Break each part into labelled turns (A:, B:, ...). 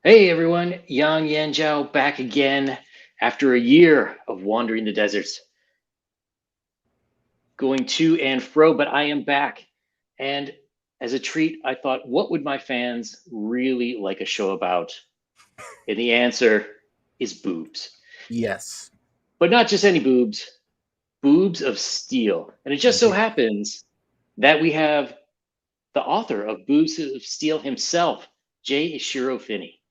A: Hey everyone, Yang Yanjiao back again after a year of wandering the deserts, going to and fro, but I am back. And as a treat, I thought, what would my fans really like a show about? And the answer is boobs.
B: Yes.
A: But not just any boobs, boobs of steel. And it just so
B: Yeah.
A: happens that we have the author of Boobs of Steel himself, J. Ishiro Finney.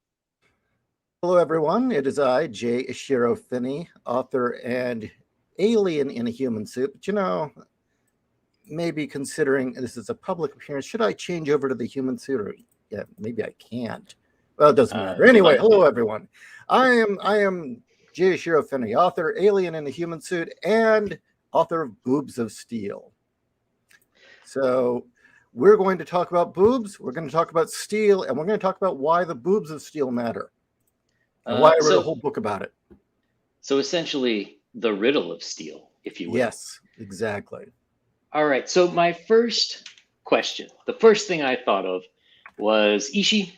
B: Hello, everyone. It is I, J. Ishiro Finny, author and alien in a human suit. But maybe considering this is a public appearance, should I change over to the human suit? Or yeah, maybe I can't. Well, it doesn't matter.
A: It's
B: Anyway,
A: fine.
B: hello, everyone. I am J. Ishiro Finny, author, alien in a human suit, and author of Boobs of Steel. So we're going to talk about boobs. We're going to talk about steel, and we're going to talk about why the boobs of steel matter. And why I wrote a
A: So
B: whole book about it.
A: So essentially, the riddle of steel, if you will.
B: Yes, exactly.
A: All right. So my first question, the first thing I thought of was Ishi.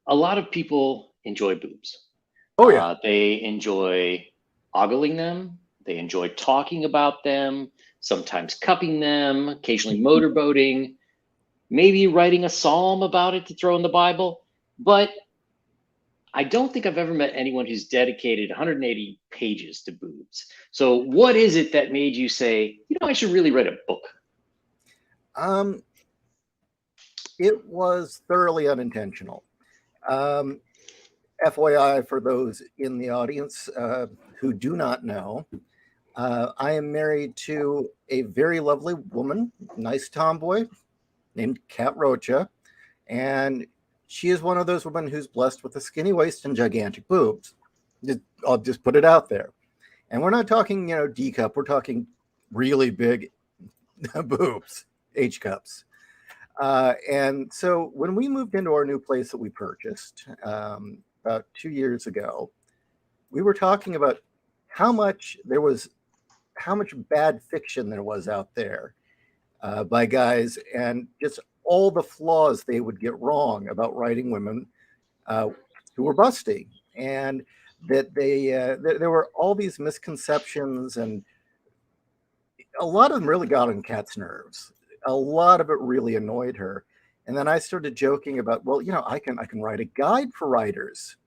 A: A lot of people enjoy boobs.
B: Oh yeah.
A: They enjoy ogling them. They enjoy talking about them. Sometimes cupping them. Occasionally motorboating. Maybe writing a psalm about it to throw in the Bible. But I don't think I've ever met anyone who's dedicated 180 pages to boobs. So, what is it that made you say, I should really write a book?
B: Um, it was thoroughly unintentional. Um, FYI, for those in the audience who do not know, I am married to a very lovely woman, nice tomboy named Kat Rocha, and she is one of those women who's blessed with a skinny waist and gigantic boobs. I'll just put it out there. And we're not talking, D cup. We're talking really big boobs, H cups. And so when we moved into our new place that we purchased about 2 years ago, we were talking about how much there was, how much bad fiction there was out there by guys, and just all the flaws they would get wrong about writing women uh, who were busty, and that there were all these misconceptions, and a lot of them really got on Kat's nerves. A lot of it really annoyed her. And then I started joking about, well, I can write a guide for writers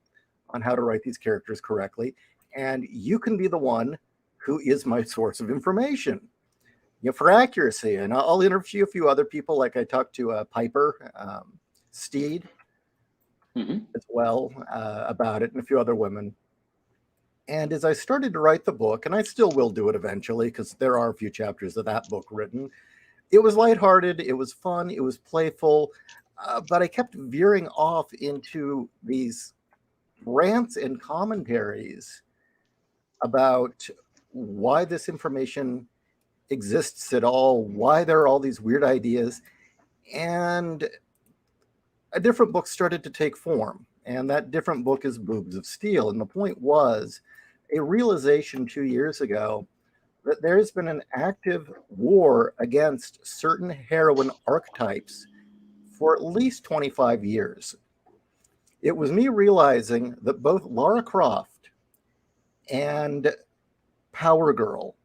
B: on how to write these characters correctly, and you can be the one who is my source of information, for accuracy. And I'll interview a few other people, like I talked to Piper Steed
A: Hmm.
B: as well about it, and a few other women. And as I started to write the book, and I still will do it eventually because there are a few chapters of that book written, it was lighthearted, it was fun, it was playful, but I kept veering off into these rants and commentaries about why this information exists at all, why there are all these weird ideas, and a different book started to take form. And that different book is Boobs of Steel. And the point was a realization 2 years ago that there's been an active war against certain heroine archetypes for at least 25 years. It was me realizing that both Lara Croft and Power Girl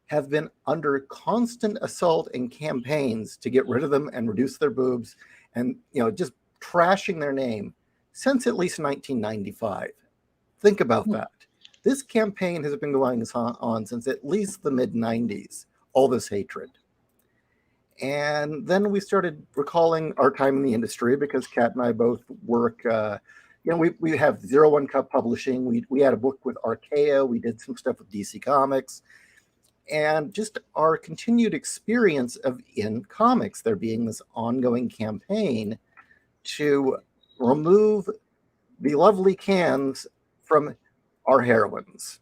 B: have been under constant assault and campaigns to get rid of them and reduce their boobs, and just trashing their name since at least 1995. Think about that. This campaign has been going on since at least the mid 90s, all this hatred. And then we started recalling our time in the industry because Kat and I both work. We have Zero One Cup Publishing. We had a book with Archaea. We did some stuff with DC Comics, and just our continued experience of in comics, there being this ongoing campaign to remove the lovely cans from our heroines.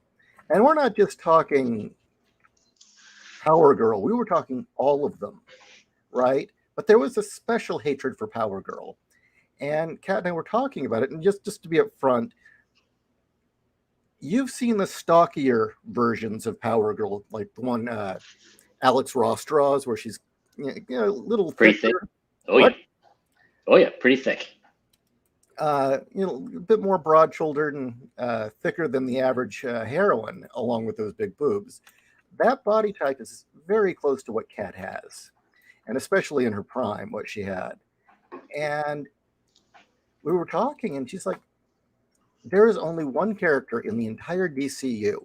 B: And we're not just talking Power Girl, we were talking all of them, right? But there was a special hatred for Power Girl. And Kat and I were talking about it. And just to be upfront, you've seen the stockier versions of Power Girl, like the one Alex Ross draws, where she's a little
A: Pretty thick.
B: thicker.
A: Oh, yeah.
B: What?
A: Oh, yeah. Pretty thick.
B: a bit more broad-shouldered and thicker than the average heroine, along with those big boobs. That body type is very close to what Kat has, and especially in her prime, what she had. And we were talking, and she's like, there is only one character in the entire DCU,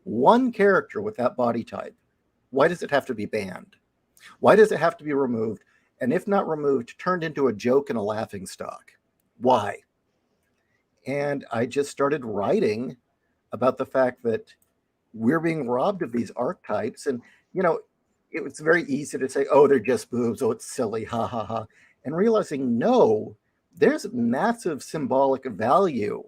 B: one character with that body type. Why does it have to be banned? Why does it have to be removed? And if not removed, turned into a joke and a laughing stock? Why? And I just started writing about the fact that we're being robbed of these archetypes. And, it was very easy to say, oh, they're just boobs. Oh, it's silly. Ha, ha, ha. And realizing, no, there's massive symbolic value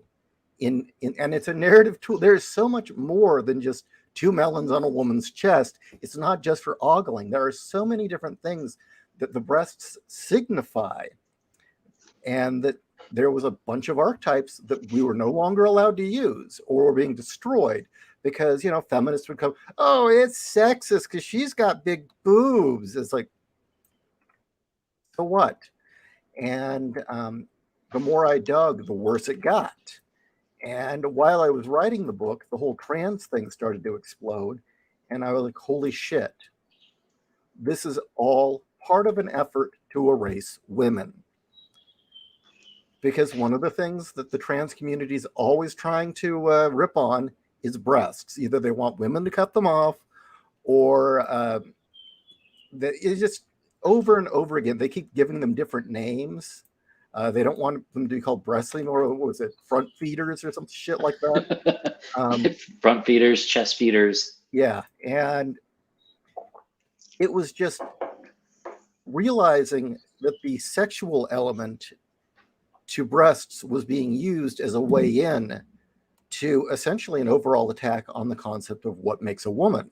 B: in and it's a narrative tool. There's so much more than just two melons on a woman's chest. It's not just for ogling. There are so many different things that the breasts signify, and that there was a bunch of archetypes that we were no longer allowed to use or were being destroyed because, feminists would come, oh, it's sexist because she's got big boobs. It's like, so what? And the more I dug, the worse it got. And while I was writing the book, the whole trans thing started to explode. And I was like, holy shit, this is all part of an effort to erase women. Because one of the things that the trans community is always trying to rip on is breasts. Either they want women to cut them off, or it's just over and over again. They keep giving them different names. They don't want them to be called breast anymore. What was it? Front feeders or some shit like that.
A: Front feeders, chest feeders.
B: Yeah. And it was just realizing that the sexual element to breasts was being used as a way in to essentially an overall attack on the concept of what makes a woman.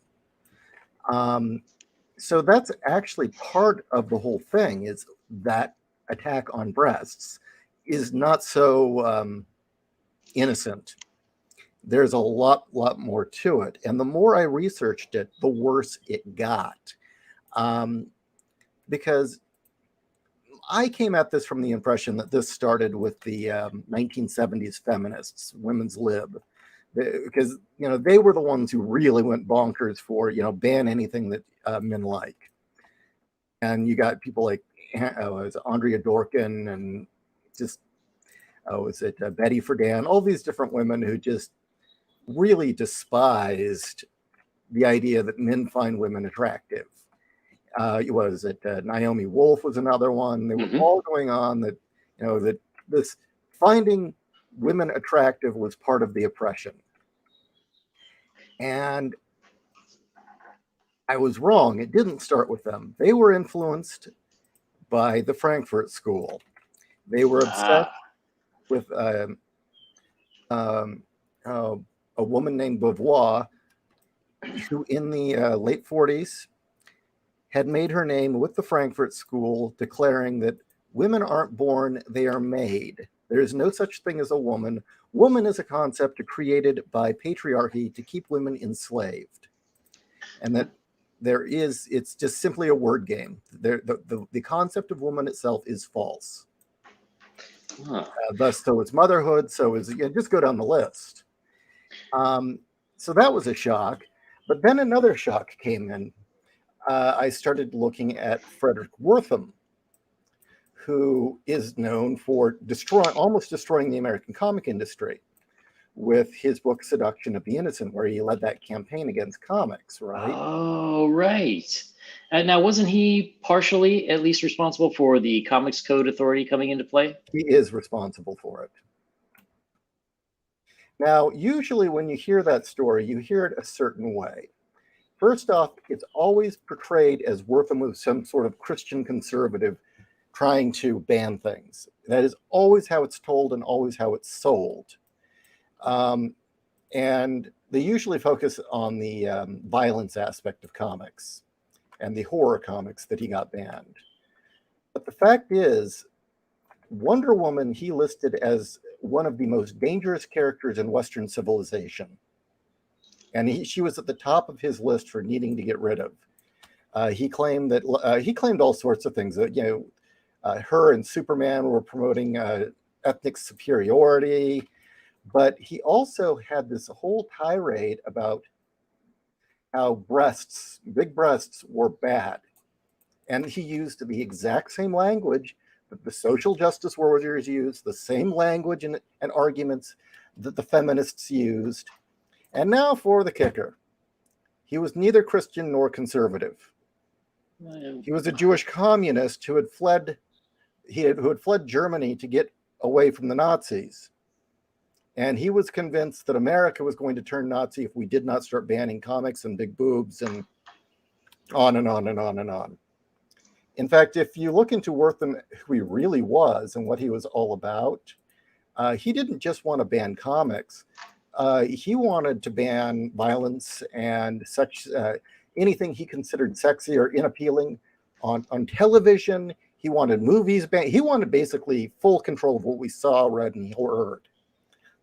B: So that's actually part of the whole thing, is that attack on breasts is not so innocent. There's a lot more to it. And the more I researched it, the worse it got. Because I came at this from the impression that this started with the 1970s feminists, women's lib, because they were the ones who really went bonkers for ban anything that men like. And you got people like Andrea Dorkin and just Betty Friedan, all these different women who just really despised the idea that men find women attractive. Naomi Wolf was another one. They were all going on that, that this finding women attractive was part of the oppression. And I was wrong. It didn't start with them. They were influenced by the Frankfurt School. They were obsessed with a woman named Beauvoir, who in the late 40s had made her name with the Frankfurt School, declaring that women aren't born, they are made. There is no such thing as a woman. Woman is a concept created by patriarchy to keep women enslaved. And that it's just simply a word game. The concept of woman itself is false. Thus, so is motherhood, so is, just go down the list. So that was a shock. But then another shock came in. I started looking at Frederick Wortham, who is known for almost destroying the American comic industry with his book Seduction of the Innocent, where he led that campaign against comics, right?
A: Oh, right. And now, wasn't he partially at least responsible for the Comics Code Authority coming into play?
B: He is responsible for it. Now, usually when you hear that story, you hear it a certain way. First off, it's always portrayed as Wortham was some sort of Christian conservative trying to ban things. That is always how it's told and always how it's sold. And they usually focus on the violence aspect of comics and the horror comics that he got banned. But the fact is, Wonder Woman he listed as one of the most dangerous characters in Western civilization. And she was at the top of his list for needing to get rid of. He claimed all sorts of things. That her and Superman were promoting ethnic superiority, but he also had this whole tirade about how big breasts were bad. And he used the exact same language that the social justice warriors used, the same language and arguments that the feminists used. And now for the kicker. He was neither Christian nor conservative. He was a Jewish communist who had fled Germany to get away from the Nazis. And he was convinced that America was going to turn Nazi if we did not start banning comics and big boobs and on and on and on and on. In fact, if you look into Wortham, who he really was and what he was all about, he didn't just want to ban comics. He wanted to ban violence and such anything he considered sexy or inappealing on television. He wanted movies banned. He wanted basically full control of what we saw, read, and heard.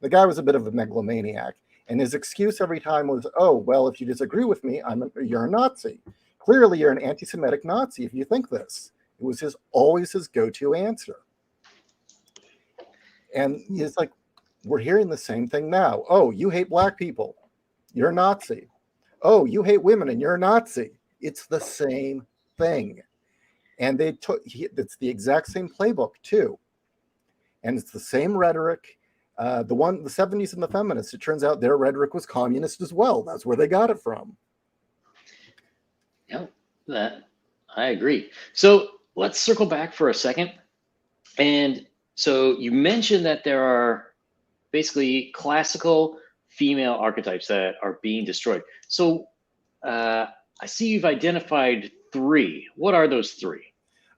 B: The guy was a bit of a megalomaniac, and his excuse every time was, "Oh, well, if you disagree with me, you're a Nazi. Clearly, you're an anti-Semitic Nazi if you think this." It was always his go-to answer. And it's like, we're hearing the same thing now. "Oh, you hate black people. You're a Nazi. Oh, you hate women and you're a Nazi." It's the same thing. And it's the exact same playbook too. And it's the same rhetoric. The 70s and the feminists, it turns out their rhetoric was communist as well. That's where they got it from.
A: Yeah, I agree. So let's circle back for a second. And so you mentioned that there are basically classical female archetypes that are being destroyed. So I see you've identified 3. What are those 3?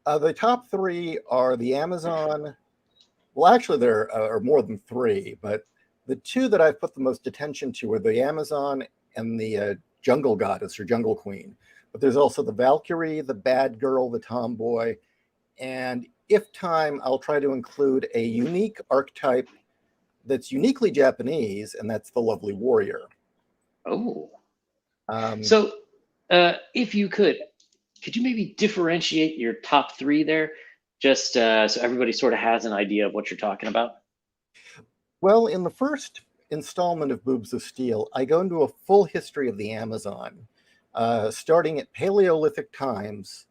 B: The top 3 are the Amazon. Well, actually, there are more than 3, but the 2 that I've put the most attention to are the Amazon and the jungle goddess or jungle queen. But there's also the Valkyrie, the bad girl, the tomboy. And if time, I'll try to include a unique archetype that's uniquely Japanese, and that's the lovely warrior.
A: Oh. So if you could you maybe differentiate your top 3 there? Just so everybody sort of has an idea of what you're talking about.
B: Well, in the first installment of Boobs of Steel, I go into a full history of the Amazon, starting at Paleolithic times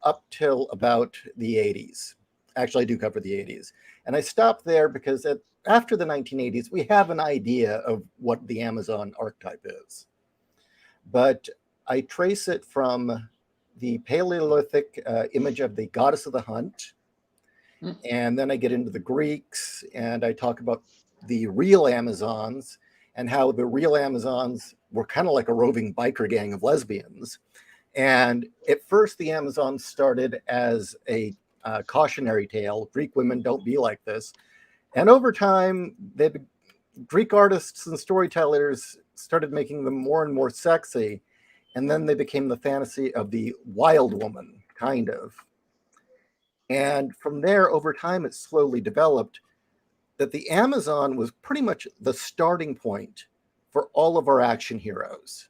B: up till about the 80s. Actually, I do cover the 80s. And I stopped there because after the 1980s, we have an idea of what the Amazon archetype is. But I trace it from the Paleolithic image of the goddess of the hunt. And then I get into the Greeks and I talk about the real Amazons and how the real Amazons were kind of like a roving biker gang of lesbians. And at first, the Amazons started as a cautionary tale. Greek women don't be like this. And over time, Greek artists and storytellers started making them more and more sexy. And then they became the fantasy of the wild woman, kind of. And from there, over time, it slowly developed that the Amazon was pretty much the starting point for all of our action heroes.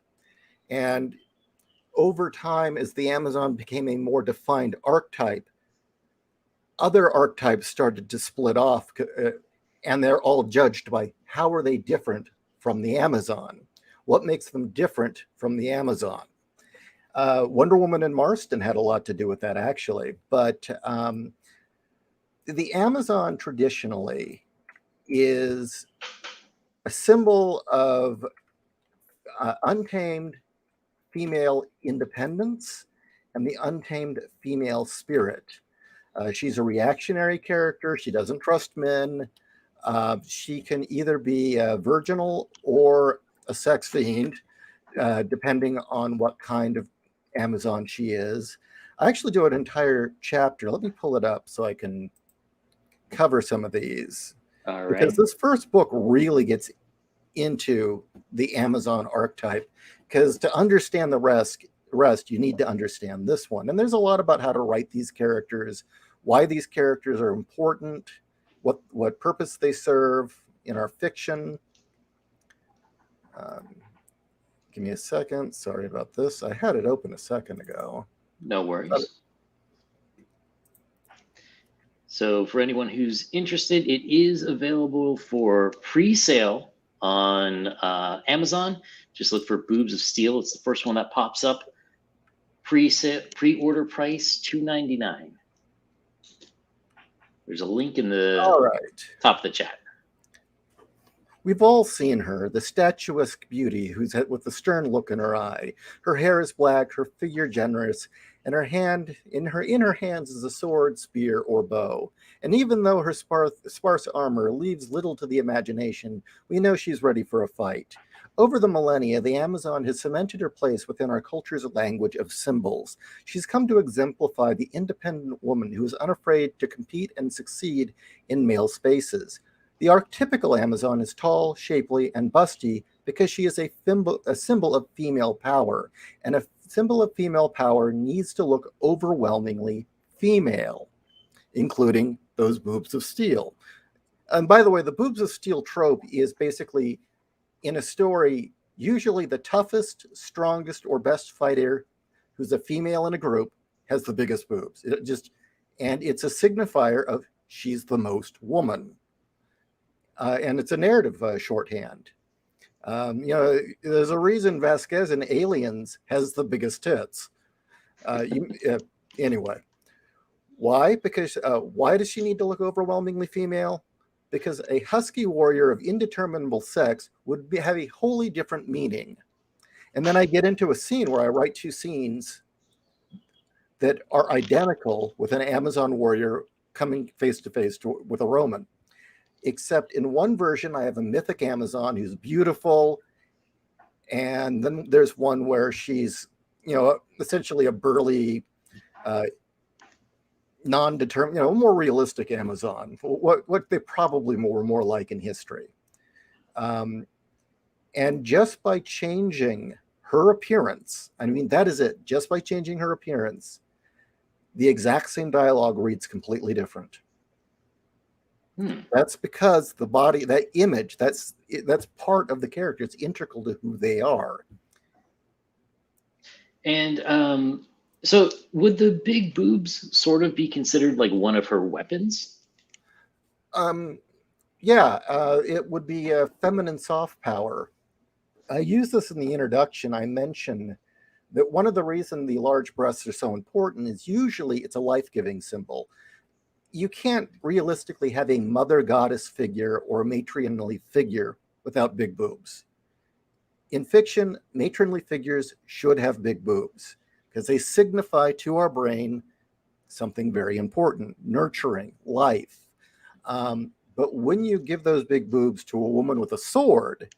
B: And over time, as the Amazon became a more defined archetype, other archetypes started to split off, and they're all judged by how are they different from the Amazon? What makes them different from the Amazon? Wonder Woman and Marston had a lot to do with that, actually. But the Amazon traditionally is a symbol of untamed female independence and the untamed female spirit. She's a reactionary character. She doesn't trust men. She can either be virginal or a sex fiend, depending on what kind of Amazon she is. I actually do an entire chapter. Let me pull it up so I can cover some of these.
A: All right.
B: Because this first book really gets into the Amazon archetype, because to understand the rest, you need to understand this one. And there's a lot about how to write these characters, why these characters are important, what purpose they serve in our fiction. Give me a second. Sorry about this. I had it open a second ago.
A: No worries. So for anyone who's interested, it is available for pre-sale on Amazon. Just look for Boobs of Steel. It's the first one that pops up. Pre-order price $2.99. There's a link in the
B: All right.
A: top of the chat.
B: We've all seen her, the statuesque beauty who's with the stern look in her eye. Her hair is black, her figure generous, and in her hands is a sword, spear, or bow. And even though her sparse armor leaves little to the imagination, we know she's ready for a fight. Over the millennia, the Amazon has cemented her place within our culture's language of symbols. She's come to exemplify the independent woman who is unafraid to compete and succeed in male spaces. The archetypical Amazon is tall, shapely, and busty because she is a symbol of female power, and a symbol of female power needs to look overwhelmingly female, including those boobs of steel. And by the way, the boobs of steel trope is basically, in a story, usually the toughest, strongest, or best fighter who's a female in a group has the biggest boobs. And it's a signifier of she's the most woman. And it's a narrative shorthand. There's a reason Vasquez in Aliens has the biggest tits. Anyway, why? Because why does she need to look overwhelmingly female? Because a husky warrior of indeterminable sex would have a wholly different meaning. And then I get into a scene where I write two scenes that are identical with an Amazon warrior coming face to face with a Roman. Except in one version, I have a mythic Amazon who's beautiful. And then there's one where she's, essentially a burly, non-determined, more realistic Amazon, what they probably were more like in history. And just by changing her appearance, I mean, that is it. Just by changing her appearance, the exact same dialogue reads completely different. That's because the body, that image, that's part of the character. It's integral to who they are.
A: And so would the big boobs sort of be considered like one of her weapons?
B: Yeah, it would be a feminine soft power. I use this in the introduction. I mention that one of the reasons the large breasts are so important is usually it's a life-giving symbol. You can't realistically have a mother goddess figure or a matronly figure without big boobs. In fiction, matronly figures should have big boobs because they signify to our brain something very important: nurturing, life. But when you give those big boobs to a woman with a sword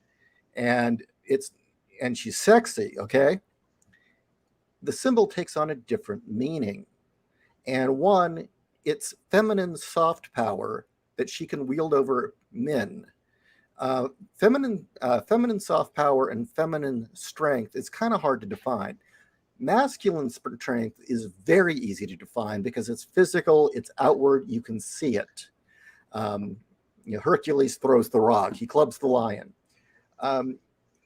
B: and she's sexy, okay, the symbol takes on a different meaning. And one, it's feminine soft power that she can wield over men. Feminine soft power and feminine strength is kind of hard to define. Masculine strength is very easy to define because it's physical, it's outward, you can see it. Hercules throws the rock, he clubs the lion.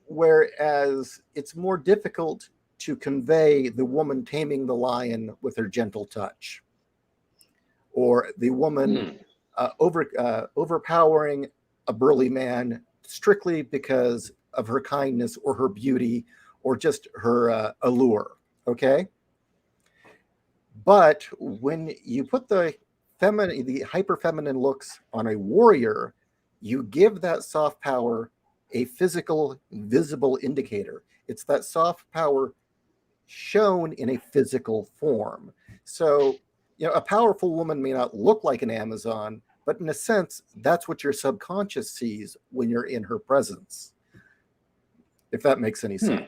B: Whereas it's more difficult to convey the woman taming the lion with her gentle touch, or the woman overpowering a burly man strictly because of her kindness or her beauty or just her allure, okay? But when you put the hyper-feminine looks on a warrior, you give that soft power a physical, visible indicator. It's that soft power shown in a physical form. So, a powerful woman may not look like an Amazon, but in a sense, that's what your subconscious sees when you're in her presence. If that makes any sense.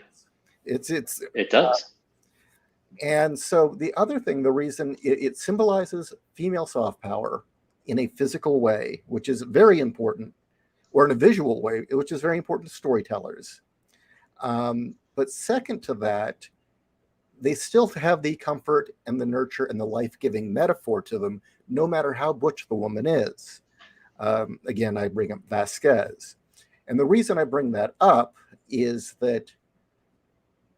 A: It does.
B: And so the other thing, the reason it symbolizes female soft power in a physical way, which is very important, or in a visual way, which is very important to storytellers. But second to that, they still have the comfort and the nurture and the life-giving metaphor to them, no matter how butch the woman is. Again, I bring up Vasquez. And the reason I bring that up is that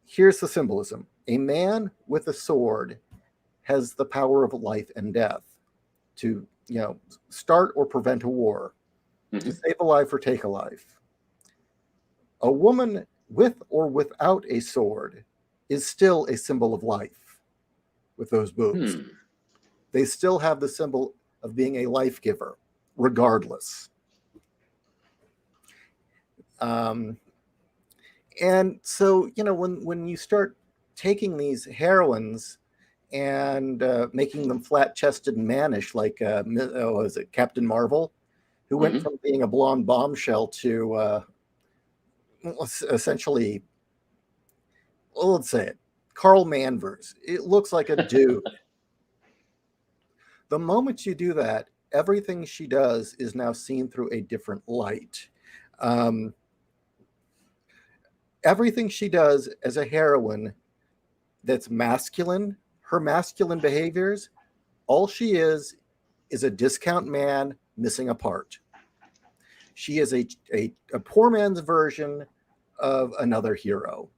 B: here's the symbolism. A man with a sword has the power of life and death, to start or prevent a war, to save a life or take a life. A woman with or without a sword is still a symbol of life with those boobs. They still have the symbol of being a life giver, regardless. And so, when you start taking these heroines and making them flat-chested and mannish, like was it Captain Marvel, who went from being a blonde bombshell to essentially, well, let's say it, Carl Manvers. It looks like a dude. The moment you do that, everything she does is now seen through a different light. Everything she does as a heroine that's masculine, her masculine behaviors, all she is a discount man missing a part. She is a poor man's version of another hero.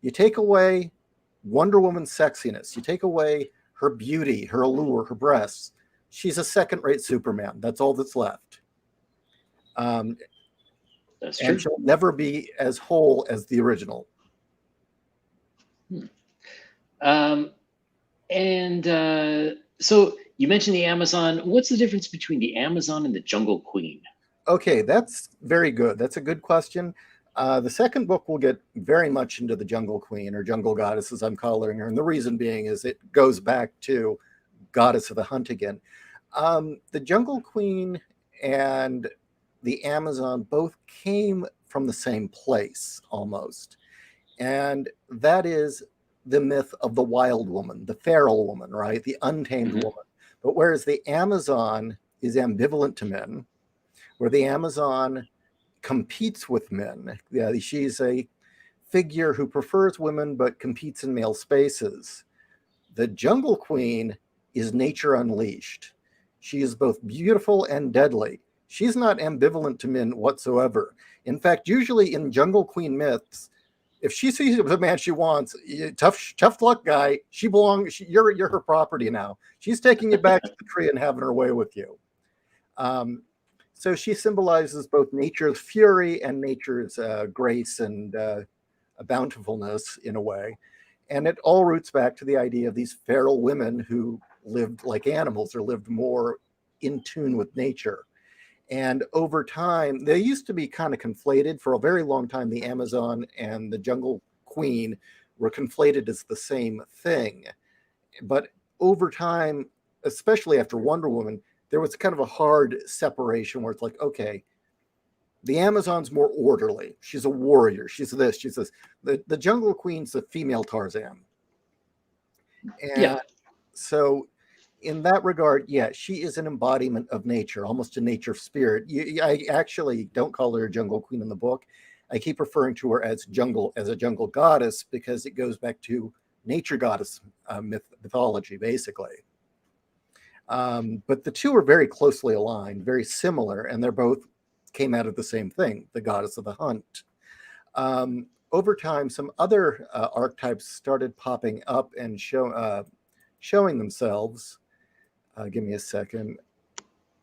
B: You take away Wonder Woman's sexiness, you take away her beauty, her allure, her breasts, she's a second-rate Superman. That's all that's left.
A: That's true.
B: And she'll never be as whole as the original.
A: So you mentioned the Amazon. What's the difference between the Amazon and the Jungle Queen?
B: Okay, that's very good. That's a good question. The second book will get very much into the Jungle Queen, or Jungle Goddess, as I'm calling her. And the reason being is it goes back to Goddess of the Hunt again. The Jungle Queen and the Amazon both came from the same place, almost. And that is the myth of the wild woman, the feral woman, right? The untamed woman. But whereas the Amazon is ambivalent to men, where the Amazon competes with men. Yeah, she's a figure who prefers women but competes in male spaces. The Jungle Queen is nature unleashed. She is both beautiful and deadly. She's not ambivalent to men whatsoever. In fact, usually in Jungle Queen myths, if she sees the man she wants, tough luck, guy. She belongs. You're her property now. She's taking you back to the tree and having her way with you. So she symbolizes both nature's fury and nature's grace and bountifulness in a way. And it all roots back to the idea of these feral women who lived like animals or lived more in tune with nature. And over time, they used to be kind of conflated. For a very long time, the Amazon and the Jungle Queen were conflated as the same thing. But over time, especially after Wonder Woman, there was kind of a hard separation where it's like, okay, the Amazon's more orderly. She's a warrior. She's this, she's this. The Jungle Queen's the female Tarzan. And so in that regard, yeah, she is an embodiment of nature, almost a nature spirit. I actually don't call her a Jungle Queen in the book. I keep referring to her as a jungle goddess because it goes back to nature goddess mythology, basically. But the two are very closely aligned, very similar, and they're both came out of the same thing, the goddess of the hunt. Over time, some other archetypes started popping up and showing themselves. Give me a second.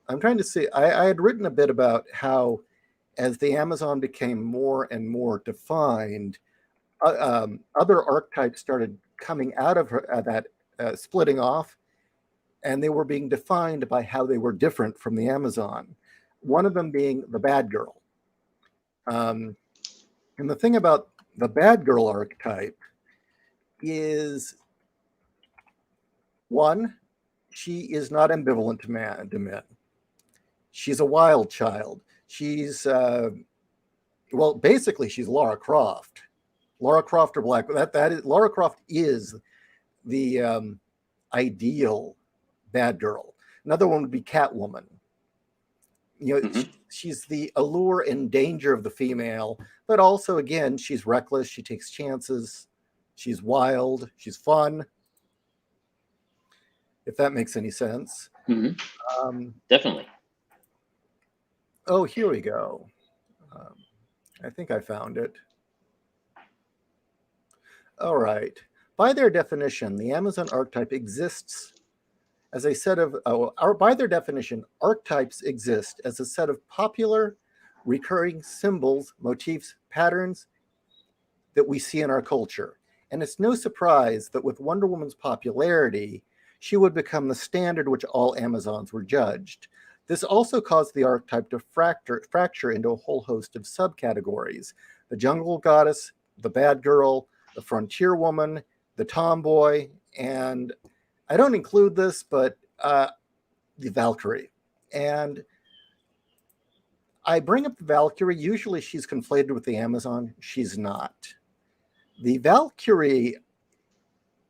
B: I'm trying to see. I had written a bit about how, as the Amazon became more and more defined, other archetypes started coming out of that, splitting off, and they were being defined by how they were different from the Amazon. One of them being the bad girl. And the thing about the bad girl archetype is, one, she is not ambivalent to men. She's a wild child. She's, well, basically, she's Lara Croft. Lara Croft or Black. That is Lara Croft is the ideal bad girl. Another one would be Catwoman. She's the allure and danger of the female, but also, again, she's reckless. She takes chances. She's wild. She's fun. If that makes any sense.
A: Definitely.
B: Oh, here we go. I think I found it. All right. By their definition, the Amazon archetype exists as a set of, by their definition, archetypes exist as a set of popular, recurring symbols, motifs, patterns that we see in our culture. And it's no surprise that with Wonder Woman's popularity, she would become the standard which all Amazons were judged. This also caused the archetype to fracture into a whole host of subcategories: the jungle goddess, the bad girl, the frontier woman, the tomboy, and I don't include this, but the Valkyrie. And I bring up the Valkyrie. Usually she's conflated with the Amazon. She's not. The Valkyrie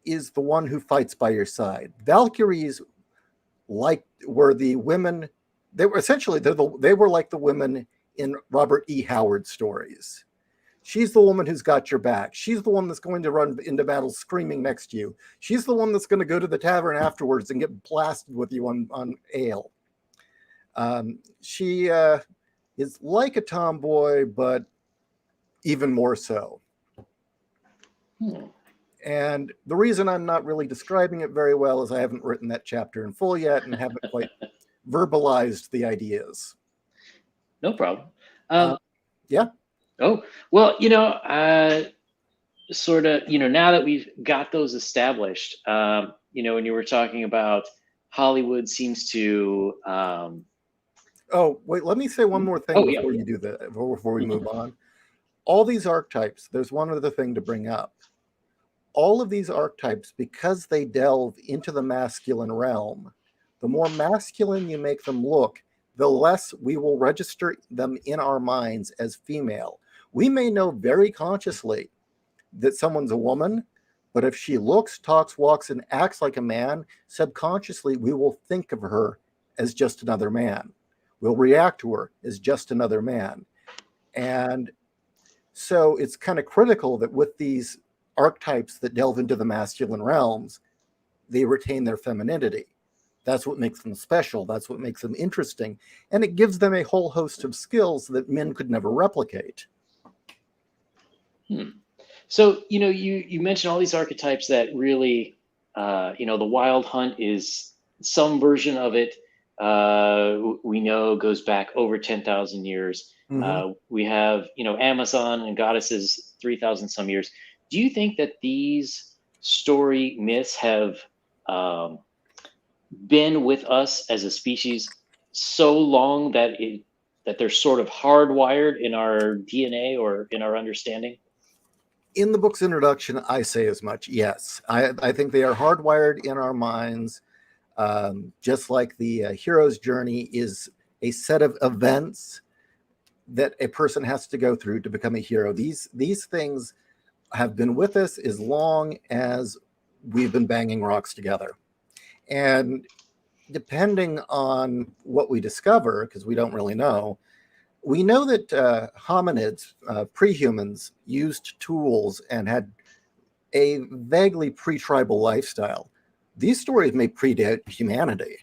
B: is the one who fights by your side. Valkyries were the women. They were essentially they were like the women in Robert E. Howard stories. She's the woman who's got your back. She's the one that's going to run into battle screaming next to you. She's the one that's going to go to the tavern afterwards and get blasted with you on ale. She is like a tomboy, but even more so. And the reason I'm not really describing it very well is I haven't written that chapter in full yet and haven't quite verbalized the ideas.
A: No problem.
B: Yeah.
A: Oh, well, sort of, now that we've got those established, when you were talking about Hollywood seems to.
B: Oh, wait, let me say one more thing before you do that, before we move on. All these archetypes, there's one other thing to bring up. All of these archetypes, because they delve into the masculine realm, the more masculine you make them look, the less we will register them in our minds as female. We may know very consciously that someone's a woman, but if she looks, talks, walks, and acts like a man, subconsciously we will think of her as just another man. We'll react to her as just another man. And so it's kind of critical that with these archetypes that delve into the masculine realms, they retain their femininity. That's what makes them special. That's what makes them interesting. And it gives them a whole host of skills that men could never replicate.
A: So, you mentioned all these archetypes that really, the Wild Hunt is some version of it. We know goes back over 10,000 years.
B: Mm-hmm.
A: We have, Amazon and goddesses 3,000 some years. Do you think that these story myths have been with us as a species so long that they're sort of hardwired in our DNA or in our understanding?
B: In the book's introduction, I say as much. Yes, I think they are hardwired in our minds, just like the hero's journey is a set of events that a person has to go through to become a hero. These things have been with us as long as we've been banging rocks together. And depending on what we discover, because we don't really know, we know that hominids, pre-humans, used tools and had a vaguely pre-tribal lifestyle. These stories may predate humanity.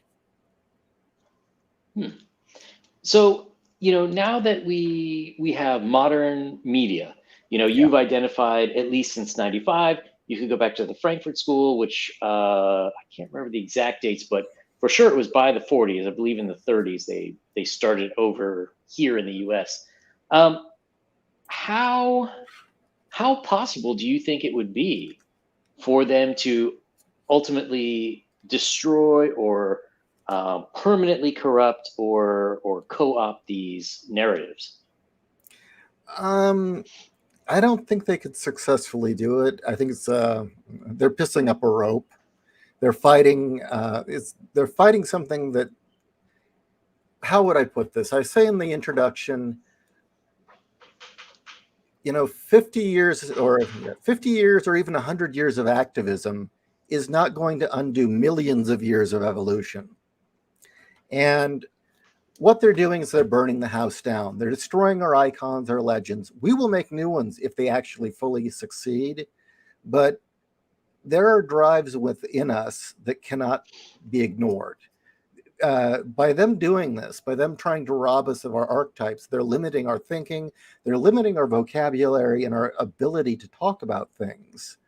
A: So, now that we have modern media, you've identified, at least since 95, you could go back to the Frankfurt School, which I can't remember the exact dates, but for sure it was by the 40s. I believe in the 30s they started over here in the US. How possible do you think it would be for them to ultimately destroy or permanently corrupt or co-opt these narratives?
B: I don't think they could successfully do it. I think it's they're pissing up a rope. They're fighting. They're fighting something that. How would I put this? I say in the introduction, 50 years or even 100 years of activism is not going to undo millions of years of evolution. And what they're doing is they're burning the house down. They're destroying our icons, our legends. We will make new ones if they actually fully succeed. But there are drives within us that cannot be ignored. By them doing this, by them trying to rob us of our archetypes, they're limiting our thinking, they're limiting our vocabulary and our ability to talk about things,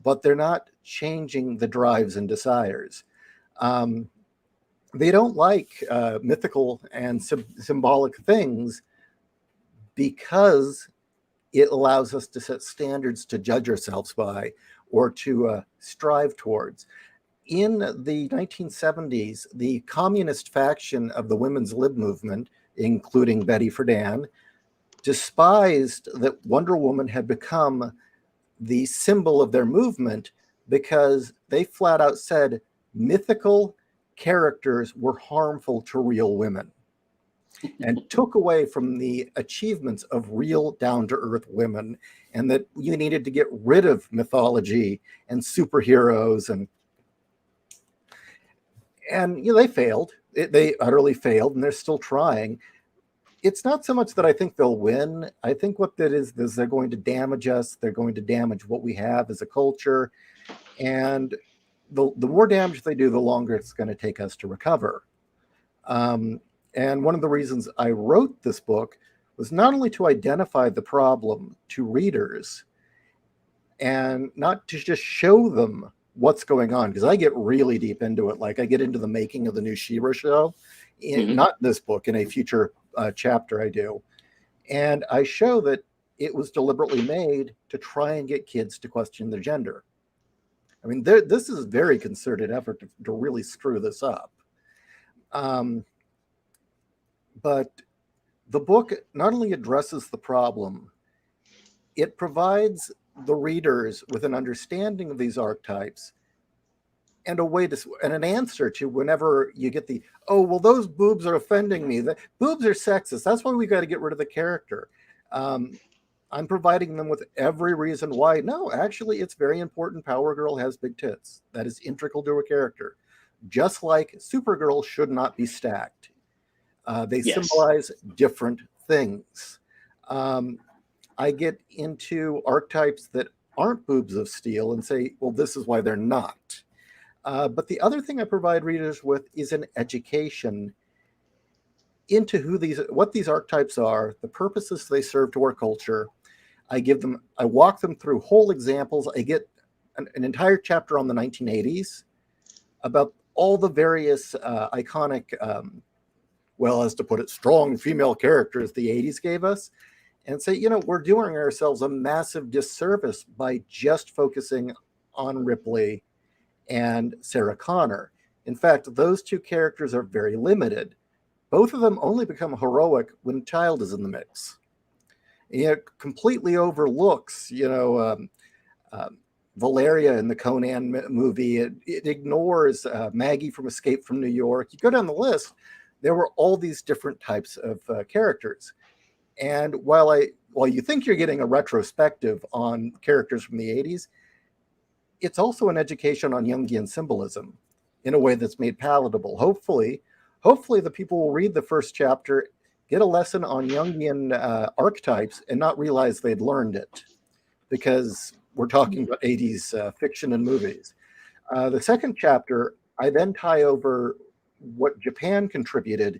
B: but they're not changing the drives and desires. They don't like mythical and symbolic things because it allows us to set standards to judge ourselves by or to strive towards. In the 1970s, the communist faction of the women's lib movement, including Betty Friedan, despised that Wonder Woman had become the symbol of their movement because they flat out said mythical characters were harmful to real women and took away from the achievements of real down-to-earth women, and that you needed to get rid of mythology and superheroes. And they failed. They utterly failed, and they're still trying. It's not so much that I think they'll win. I think what that is they're going to damage us. They're going to damage what we have as a culture. And the more damage they do, the longer it's going to take us to recover. And one of the reasons I wrote this book was not only to identify the problem to readers and not to just show them what's going on, because I get really deep into it. Like I get into the making of the new She-Ra show, not this book, in a future chapter I do. And I show that it was deliberately made to try and get kids to question their gender. I mean, this is a very concerted effort to really screw this up. But the book not only addresses the problem, it provides the readers with an understanding of these archetypes and a way to, and an answer to whenever you get the, oh, well, those boobs are offending me. The boobs are sexist. That's why we got to get rid of the character. I'm providing them with every reason why. No, actually, it's very important. Power Girl has big tits. That is integral to a character. Just like Supergirl should not be stacked. They symbolize different things. I get into archetypes that aren't boobs of steel and say, well, this is why they're not. But the other thing I provide readers with is an education into what these archetypes are, the purposes they serve to our culture. I walk them through whole examples. I get an entire chapter on the 1980s about all the various iconic, well, as to put it, strong female characters the 80s gave us, and say, we're doing ourselves a massive disservice by just focusing on Ripley and Sarah Connor. In fact, those two characters are very limited. Both of them only become heroic when child is in the mix. And it completely overlooks, Valeria in the Conan movie. It ignores Maggie from Escape from New York. You go down the list, there were all these different types of characters. And while you think you're getting a retrospective on characters from the 80s, it's also an education on Jungian symbolism in a way that's made palatable. Hopefully the people will read the first chapter, get a lesson on Jungian archetypes, and not realize they'd learned it, because we're talking about 80s fiction and movies. The second chapter, I then tie over what Japan contributed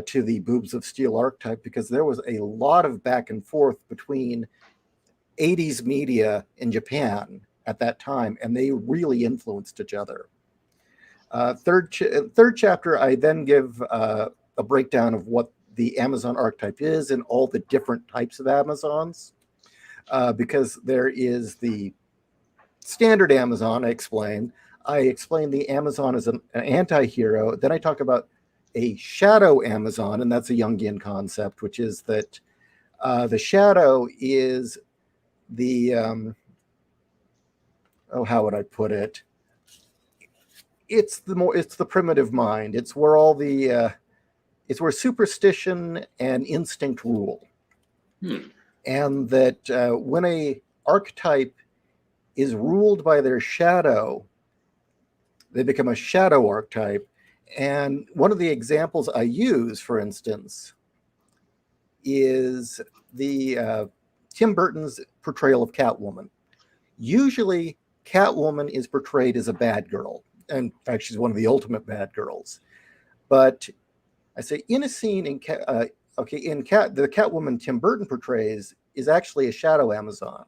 B: to the Boobs of Steel archetype, because there was a lot of back and forth between 80s media in Japan at that time, and they really influenced each other. Third chapter, I then give a breakdown of what the Amazon archetype is and all the different types of Amazons, because there is the standard Amazon. I explain the Amazon as an anti-hero. Then I talk about a shadow Amazon, and that's a Jungian concept, which is that the shadow is the how would I put it? It's the primitive mind. It's where it's where superstition and instinct rule. And that when a archetype is ruled by their shadow, they become a shadow archetype. And one of the examples I use, for instance, is the Tim Burton's portrayal of Catwoman. Usually, Catwoman is portrayed as a bad girl. In fact, she's one of the ultimate bad girls. But I say in a scene the Catwoman Tim Burton portrays is actually a shadow Amazon.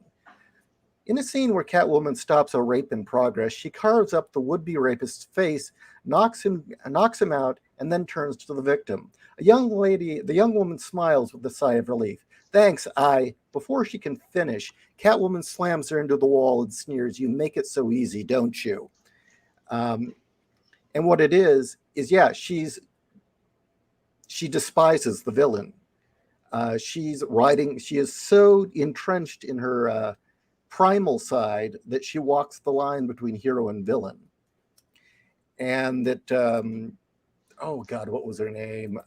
B: In a scene where Catwoman stops a rape in progress, she carves up the would-be rapist's face, knocks him out, and then turns to the victim. The young woman smiles with a sigh of relief. Thanks, I. Before she can finish, Catwoman slams her into the wall and sneers, "You make it so easy, don't you?" And what it is, yeah, she despises the villain. She is so entrenched in her primal side that she walks the line between hero and villain. And that, oh God, what was her name?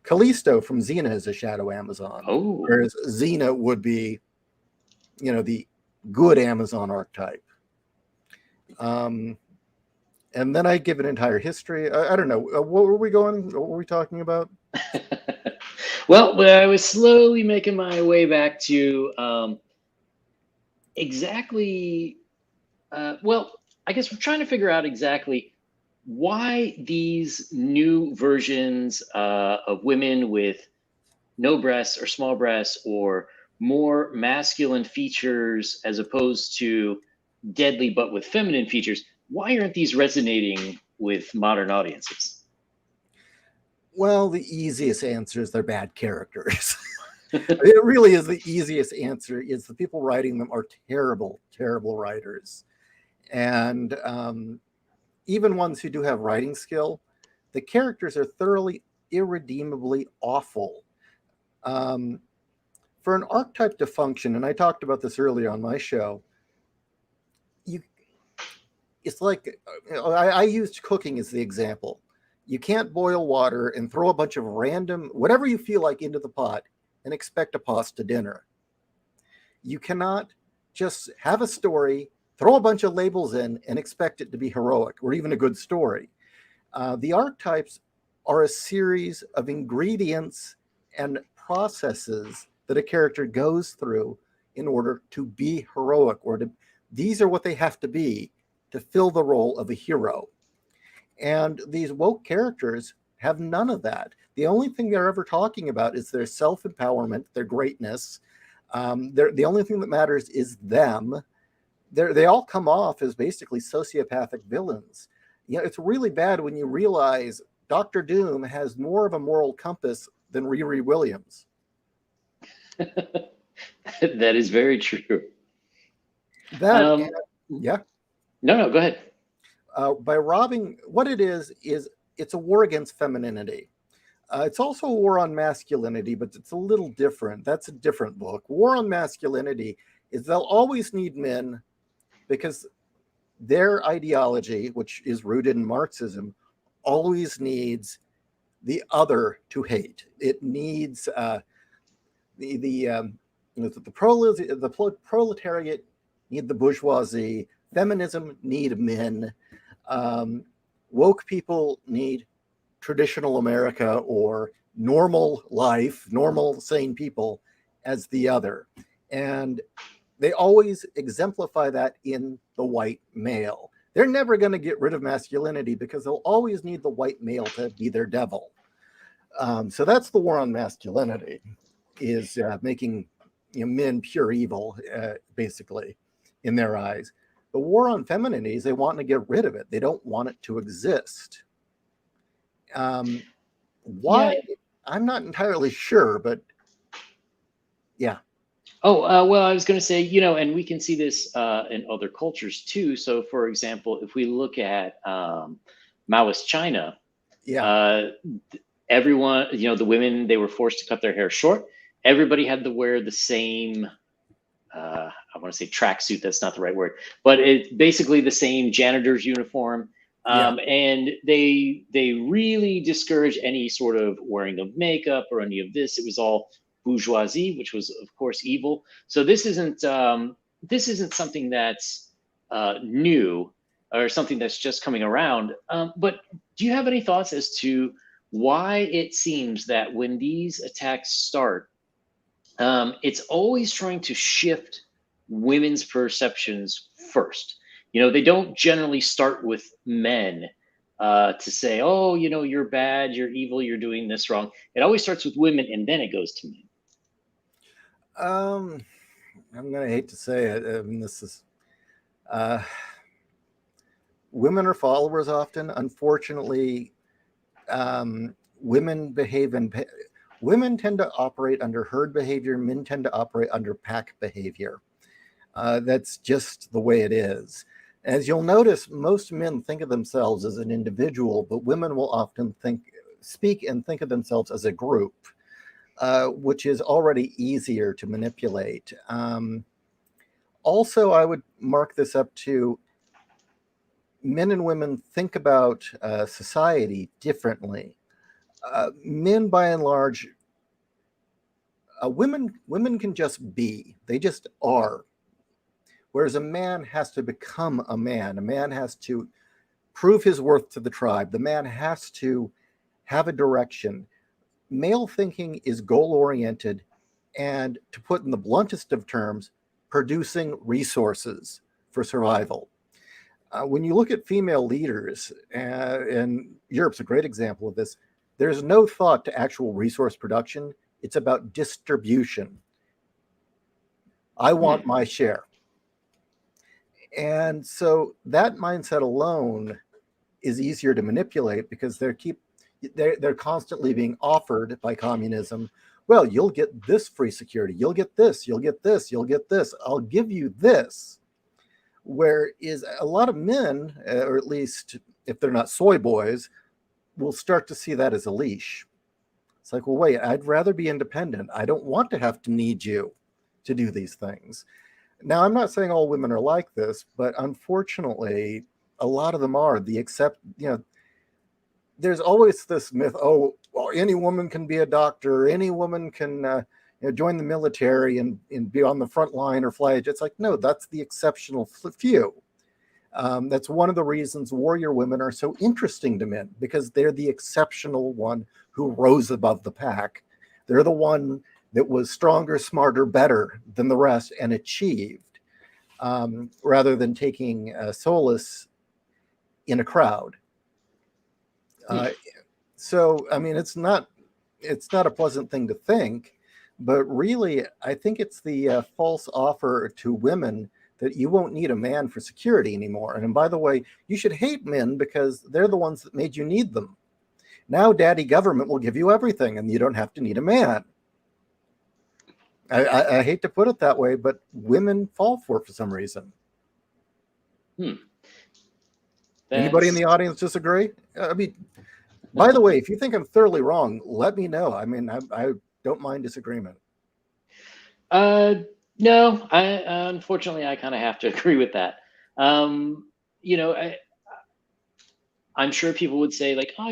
B: Callisto from Xena is a shadow Amazon.
A: Oh.
B: Whereas Xena would be, the good Amazon archetype. And then I give an entire history. I don't know. What were we talking about?
A: Well, I was slowly making my way back to exactly. Well, I guess we're trying to figure out exactly why these new versions of women with no breasts or small breasts or more masculine features as opposed to deadly but with feminine features, why aren't these resonating with modern audiences?
B: Well, the easiest answer is they're bad characters. It really is the easiest answer. Is the people writing them are terrible, terrible writers. And even ones who do have writing skill, the characters are thoroughly, irredeemably awful. For an archetype to function, and I talked about this earlier on my show, it's like, I used cooking as the example. You can't boil water and throw a bunch of random, whatever you feel like, into the pot and expect a pasta dinner. You cannot just have a story, throw a bunch of labels in, and expect it to be heroic or even a good story. The archetypes are a series of ingredients and processes that a character goes through in order to be heroic, these are what they have to be to fill the role of a hero. And these woke characters have none of that. The only thing they're ever talking about is their self-empowerment, their greatness. The only thing that matters is them. They all come off as basically sociopathic villains. It's really bad when you realize Dr. Doom has more of a moral compass than Riri Williams.
A: That is very true.
B: Yeah.
A: No, go ahead.
B: By robbing, what it is it's a war against femininity. It's also a war on masculinity, but it's a little different. That's a different book. War on masculinity is they'll always need men because their ideology, which is rooted in Marxism, always needs the other to hate. It needs the proletariat need the bourgeoisie. Feminism need men. Woke people need traditional America or normal life, normal sane people as the other. And they always exemplify that in the white male. They're never going to get rid of masculinity because they'll always need the white male to be their devil. So that's the war on masculinity, is making men pure evil, basically, in their eyes. The war on femininity is they want to get rid of it. They don't want it to exist. Why? Yeah. I'm not entirely sure, but yeah.
A: Oh, well, I was going to say, and we can see this in other cultures too. So, for example, if we look at Maoist China, everyone, the women, they were forced to cut their hair short. Everybody had to wear the same, I want to say tracksuit. That's not the right word, but it's basically the same janitor's uniform. And they really discouraged any sort of wearing of makeup or any of this. It was all bourgeoisie, which was of course evil. So this isn't something that's new or something that's just coming around. But do you have any thoughts as to why it seems that when these attacks start, it's always trying to shift women's perceptions first? They don't generally start with men to say, oh, you're bad, you're evil, you're doing this wrong. It always starts with women and then it goes to men.
B: I'm going to hate to say it. I mean, this is women are followers often. Unfortunately, women tend to operate under herd behavior. Men tend to operate under pack behavior. That's just the way it is. As you'll notice, most men think of themselves as an individual, but women will often speak and think of themselves as a group, which is already easier to manipulate. Also, I would mark this up to men and women think about society differently. Men, by and large, women can just be. They just are. Whereas a man has to become a man. A man has to prove his worth to the tribe. The man has to have a direction. Male thinking is goal-oriented and, to put in the bluntest of terms, producing resources for survival. When you look at female leaders, and Europe's a great example of this, there's no thought to actual resource production. It's about distribution. I want my share. And so that mindset alone is easier to manipulate because they're constantly being offered by communism. Well, you'll get this free security. You'll get this. You'll get this. You'll get this. I'll give you this. Whereas a lot of men, or at least if they're not soy boys, will start to see that as a leash. It's like, well, wait, I'd rather be independent. I don't want to have to need you to do these things. Now, I'm not saying all women are like this, but unfortunately, a lot of them are. There's always this myth, oh, well, any woman can be a doctor, any woman can join the military and be on the front line or fly. It's like, no, that's the exceptional few. That's one of the reasons warrior women are so interesting to men, because they're the exceptional one who rose above the pack. They're the one that was stronger, smarter, better than the rest and achieved, rather than taking solace in a crowd. So, I mean, it's not a pleasant thing to think, but really, I think it's the false offer to women that you won't need a man for security anymore. And by the way, you should hate men because they're the ones that made you need them. Now, daddy government will give you everything and you don't have to need a man. I hate to put it that way, but women fall for it for some reason. Anybody in the audience disagree? I mean, by the way, if you think I'm thoroughly wrong, let me know. I mean, I don't mind disagreement.
A: No, unfortunately, I kind of have to agree with that. I'm sure people would say like, oh,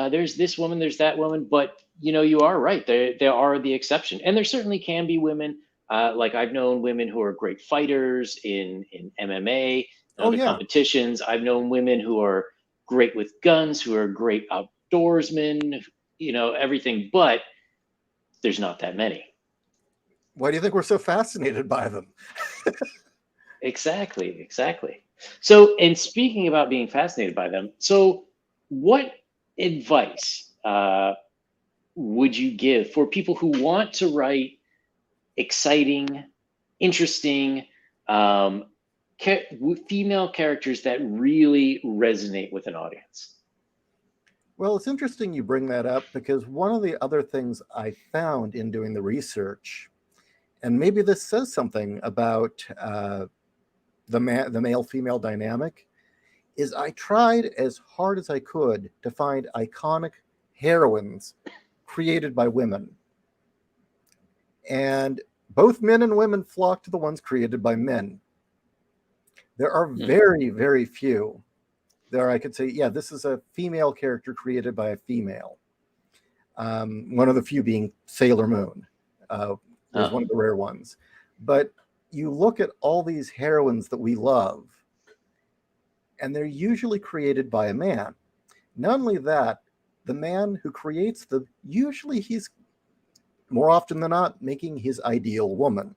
A: there's this woman, there's that woman, but you are right. There are the exception, and there certainly can be women. Like I've known women who are great fighters in MMA and other competitions. I've known women who are great with guns, who are great outdoorsmen, everything, but there's not that many.
B: Why do you think we're so fascinated by them?
A: Exactly. So, and speaking about being fascinated by them, so what advice would you give for people who want to write exciting, interesting female characters that really resonate with an audience?
B: Well, it's interesting you bring that up, because one of the other things I found in doing the research, and maybe this says something about the male-female dynamic, is I tried as hard as I could to find iconic heroines created by women. And both men and women flock to the ones created by men. There are very, very few. There I could say, yeah, this is a female character created by a female. One of the few being Sailor Moon was one of the rare ones. But you look at all these heroines that we love, and they're usually created by a man. Not only that, the man who creates them, usually he's more often than not making his ideal woman.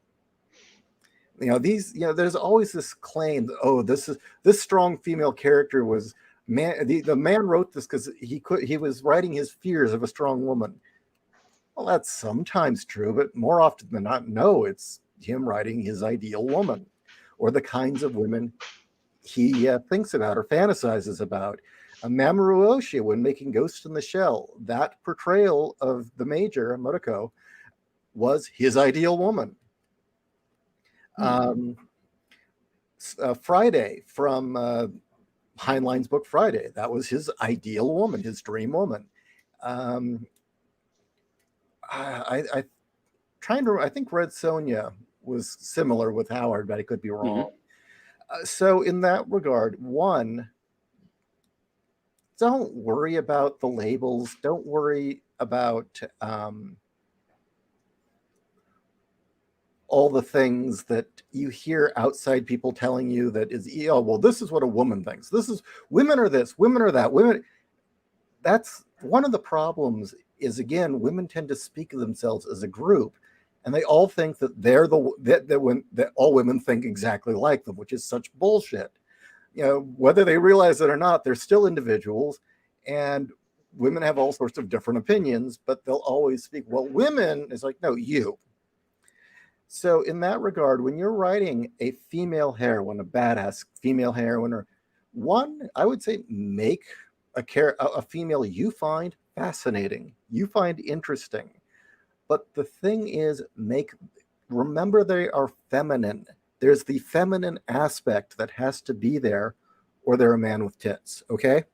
B: There's always this claim that, this strong female character was man. The man wrote this because he was writing his fears of a strong woman. Well, that's sometimes true, but more often than not, no, it's him writing his ideal woman, or the kinds of women he thinks about or fantasizes about. Mamoru Oshii, when making Ghost in the Shell, that portrayal of the major, Motoko, was his ideal woman. Friday from Heinlein's book Friday, that was his ideal woman, his dream woman. I think Red Sonja was similar with Howard, but I could be wrong. So in that regard, one, don't worry about the labels. Don't worry about all the things that you hear outside people telling you that is, oh, well, this is what a woman thinks. This is, women are this, women are that, women. That's one of the problems is, again, women tend to speak of themselves as a group, and they all think that they're that all women think exactly like them, which is such bullshit. You know, whether they realize it or not, they're still individuals, and women have all sorts of different opinions, but they'll always speak, well, women is like, no, you. So in that regard, when you're writing a female heroine, a badass female heroine, or one, I would say make a female you find fascinating, you find interesting. But the thing is, remember they are feminine. There's the feminine aspect that has to be there, or they're a man with tits, okay?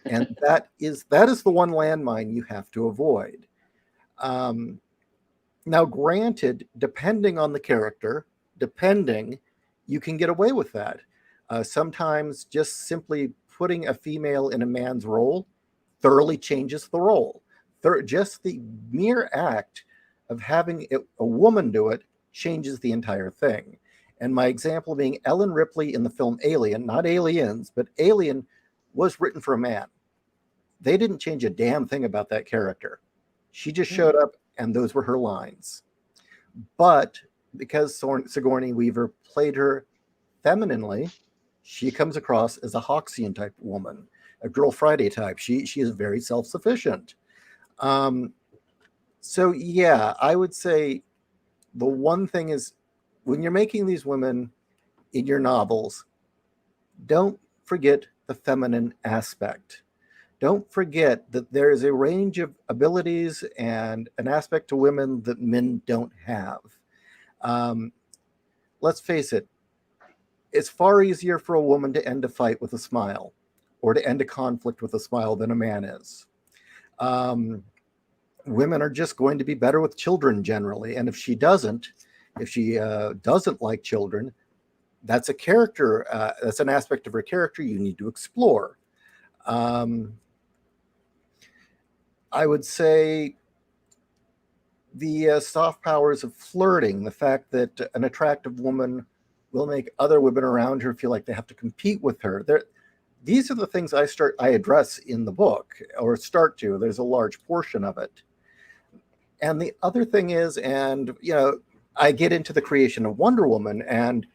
B: And that is the one landmine you have to avoid. Now, granted, depending on the character, you can get away with that. Sometimes just simply putting a female in a man's role thoroughly changes the role. Just the mere act of having a woman do it changes the entire thing. And my example being Ellen Ripley in the film Alien, not Aliens, but Alien was written for a man. They didn't change a damn thing about that character. She just showed up, and those were her lines. But because Sigourney Weaver played her femininely, she comes across as a Hawksian type woman, a Girl Friday type. She is very self-sufficient. So yeah, I would say the one thing is, when you're making these women in your novels, don't forget the feminine aspect. Don't forget that there is a range of abilities and an aspect to women that men don't have. Let's face it, it's far easier for a woman to end a fight with a smile, or to end a conflict with a smile, than a man is. Women are just going to be better with children generally, and if she doesn't like children, that's a character, that's an aspect of her character you need to explore. I would say the soft powers of flirting, the fact that an attractive woman will make other women around her feel like they have to compete with her. These are the things I address in the book, or start to. There's a large portion of it. And the other thing is, and I get into the creation of Wonder Woman, and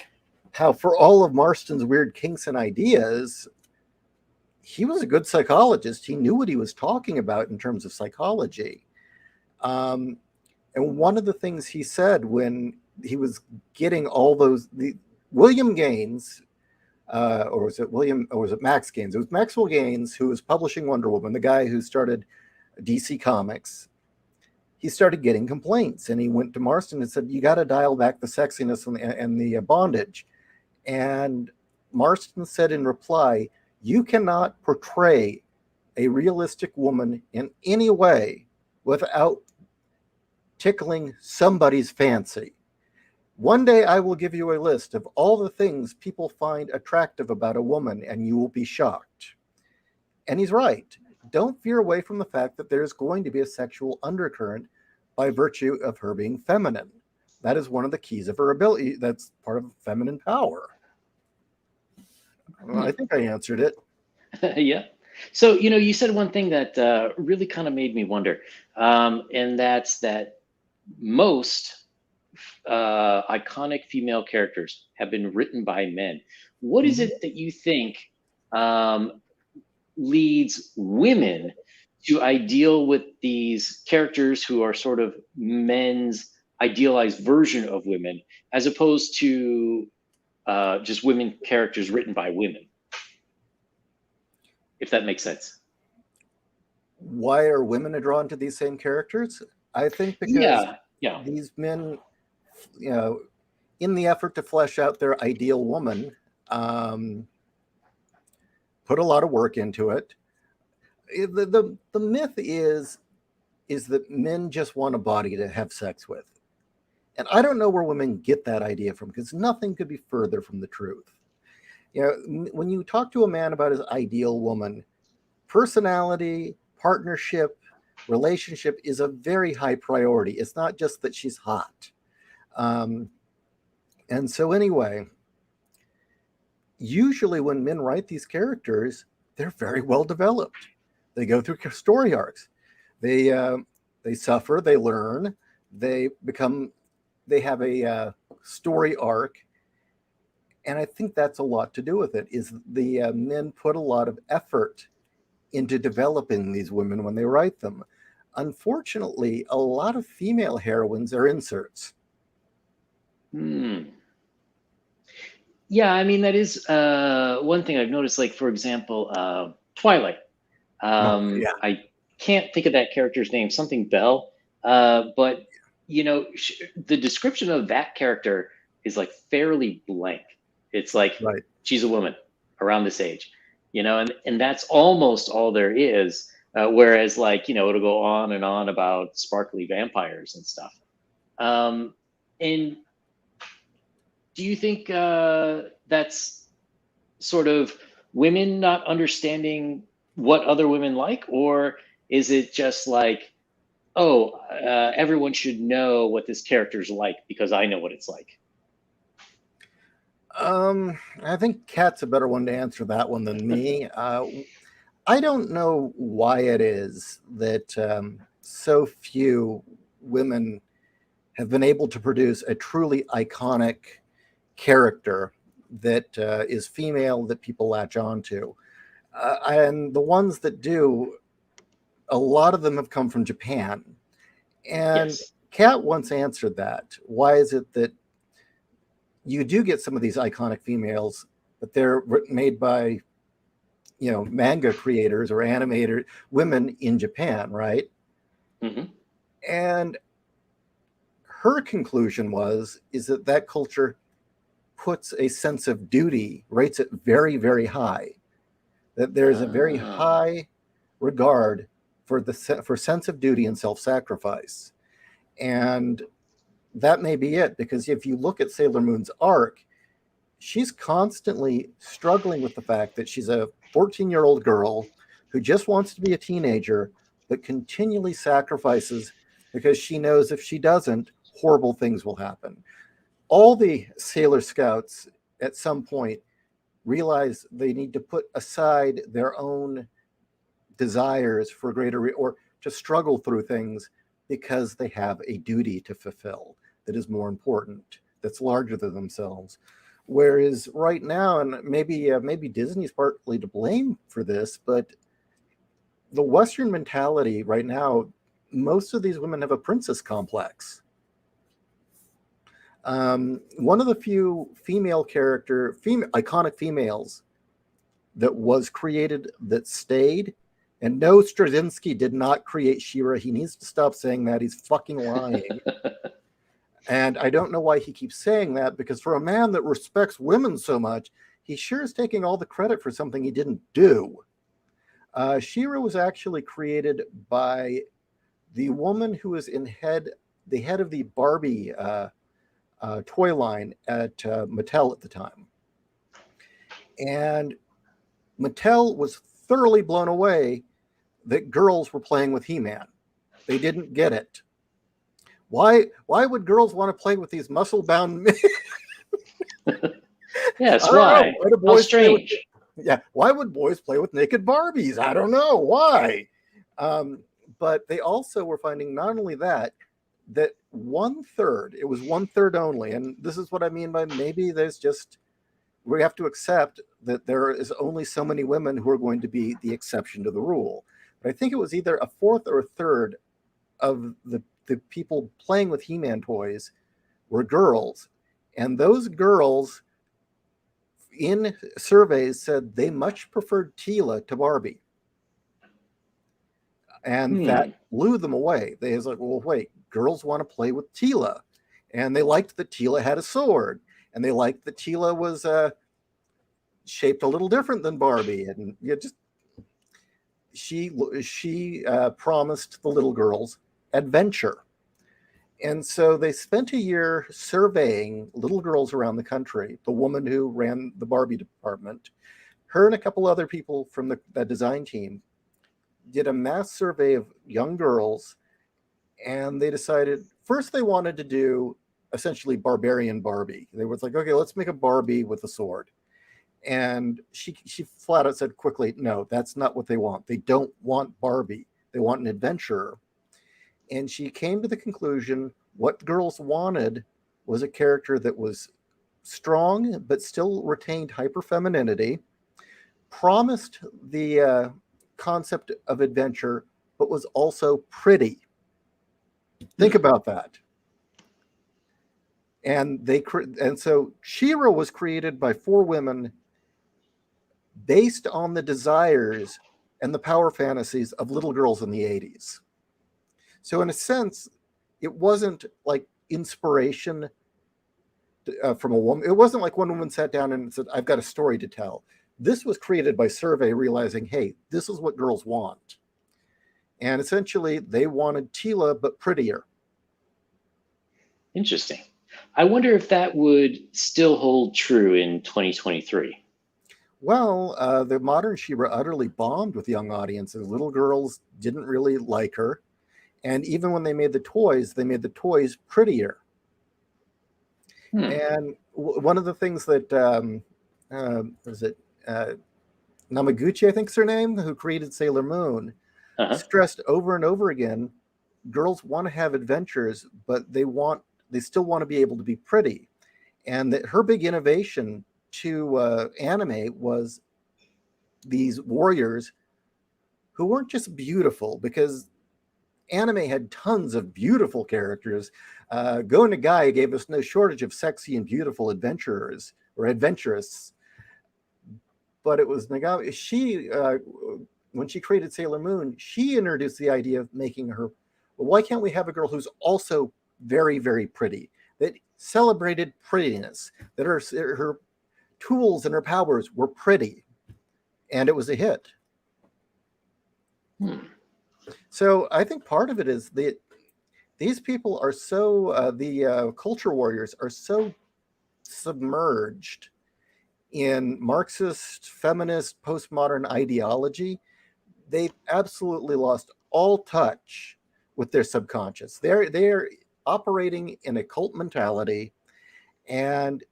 B: how for all of Marston's weird kinks and ideas, he was a good psychologist. He knew what he was talking about in terms of psychology. And one of the things he said when he was getting all the William Gaines, or was it Max Gaines? It was Maxwell Gaines, who was publishing Wonder Woman, the guy who started DC Comics. He started getting complaints, and he went to Marston and said, you got to dial back the sexiness and the bondage. And Marston said in reply, you cannot portray a realistic woman in any way without tickling somebody's fancy. One day I will give you a list of all the things people find attractive about a woman, and you will be shocked. And he's right. Don't veer away from the fact that there's going to be a sexual undercurrent by virtue of her being feminine. That is one of the keys of her ability. That's part of feminine power. I think I answered it.
A: Yeah. So, you said one thing that really kind of made me wonder, and that's that most iconic female characters have been written by men. What is it that you think leads women to ideal with these characters who are sort of men's idealized version of women, as opposed to just women characters written by women, if that makes sense.
B: Why are women drawn to these same characters? I think because
A: Yeah.
B: these men, you know, in the effort to flesh out their ideal woman, put a lot of work into it. The myth is that men just want a body to have sex with. And I don't know where women get that idea from, because nothing could be further from the truth. You know, when you talk to a man about his ideal woman, personality, partnership, relationship is a very high priority. It's not just that she's hot. And so anyway, usually when men write these characters, they're very well developed. They go through story arcs. They suffer, they learn, they have a story arc. And I think that's a lot to do with it, is the men put a lot of effort into developing these women when they write them. Unfortunately, a lot of female heroines are inserts.
A: Yeah, I mean, that is one thing I've noticed. Like, for example, Twilight.
B: Yeah.
A: I can't think of that character's name, something Bell. But, you know, the description of that character is like fairly blank. It's like,
B: Right.
A: she's a woman around this age, you know, and that's almost all there is. Whereas, like, you know, it'll go on and on about sparkly vampires and stuff. And do you think that's sort of women not understanding what other women like, or is it just like, oh, everyone should know what this character's like because I know what it's like?
B: I think Kat's a better one to answer that one than me. I don't know why it is that so few women have been able to produce a truly iconic character that is female that people latch on to. And the ones that do, a lot of them have come from Japan. And
A: Yes.
B: Kat once answered that. Why is it that you do get some of these iconic females, but they're made by, you know, manga creators or animator women in Japan, right?
A: Mm-hmm.
B: And her conclusion is that culture puts a sense of duty, rates it very, very high. That there's a very high regard for sense of duty and self-sacrifice. And that may be it, because if you look at Sailor Moon's arc, she's constantly struggling with the fact that she's a 14-year-old girl who just wants to be a teenager, but continually sacrifices because she knows if she doesn't, horrible things will happen. All the Sailor Scouts at some point realize they need to put aside their own desires for greater or to struggle through things because they have a duty to fulfill that is more important, that's larger than themselves. Whereas right now, and maybe Disney's partly to blame for this, but the Western mentality right now, most of these women have a princess complex. One of the few iconic females that was created that stayed, and no, Straczynski did not create She-Ra. He needs to stop saying that. He's fucking lying. And I don't know why he keeps saying that, because for a man that respects women so much, he sure is taking all the credit for something he didn't do. She-Ra was actually created by the woman who was the head of the Barbie toy line at Mattel at the time. And Mattel was thoroughly blown away that girls were playing with He-Man. They didn't get it. Why would girls want to play with these muscle-bound men?
A: Yes, why? How strange.
B: Why would boys play with naked Barbies? I don't know why. But they also were finding not only that 1/3, it was 1/3 only. And this is what I mean by maybe we have to accept that there is only so many women who are going to be the exception to the rule. But I think it was either a fourth or a third of the people playing with He-Man toys were girls, and those girls in surveys said they much preferred Tila to Barbie, and that blew them away. They was like, well, wait, girls want to play with Tila, and they liked that Tila had a sword, and they liked that Tila was shaped a little different than Barbie, and just she promised the little girls adventure. And so they spent a year surveying little girls around the country. The woman who ran the Barbie department, her and a couple other people from that design team did a mass survey of young girls, and they decided first they wanted to do essentially barbarian Barbie. They was like, okay, let's make a Barbie with a sword. And she flat out said quickly, no, that's not what they want. They don't want Barbie. They want an adventurer. And she came to the conclusion what girls wanted was a character that was strong but still retained hyper-femininity, promised the concept of adventure, but was also pretty. Think about that. And so She-Ra was created by 4 women based on the desires and the power fantasies of little girls in the 80s. So in a sense, it wasn't like inspiration from a woman. It wasn't like one woman sat down and said, I've got a story to tell. This was created by survey realizing, hey, this is what girls want. And essentially, they wanted Tila, but prettier.
A: Interesting. I wonder if that would still hold true in 2023.
B: Well, the modern She-Ra utterly bombed with young audiences. Little girls didn't really like her. And even when they made the toys prettier. And one of the things that, was it Namaguchi, I think is her name, who created Sailor Moon, stressed over and over again, girls want to have adventures, but they still want to be able to be pretty. And that her big innovation to anime was these warriors who weren't just beautiful, because anime had tons of beautiful characters. Go Nagai gave us no shortage of sexy and beautiful adventurers or adventurous. But it was Nagai. When she created Sailor Moon, she introduced the idea of making her, well, why can't we have a girl who's also very, very pretty, that celebrated prettiness, that her tools and her powers were pretty, and it was a hit. So I think part of it is that these people are so, the culture warriors are so submerged in Marxist, feminist, postmodern ideology, they've absolutely lost all touch with their subconscious. They're operating in a cult mentality and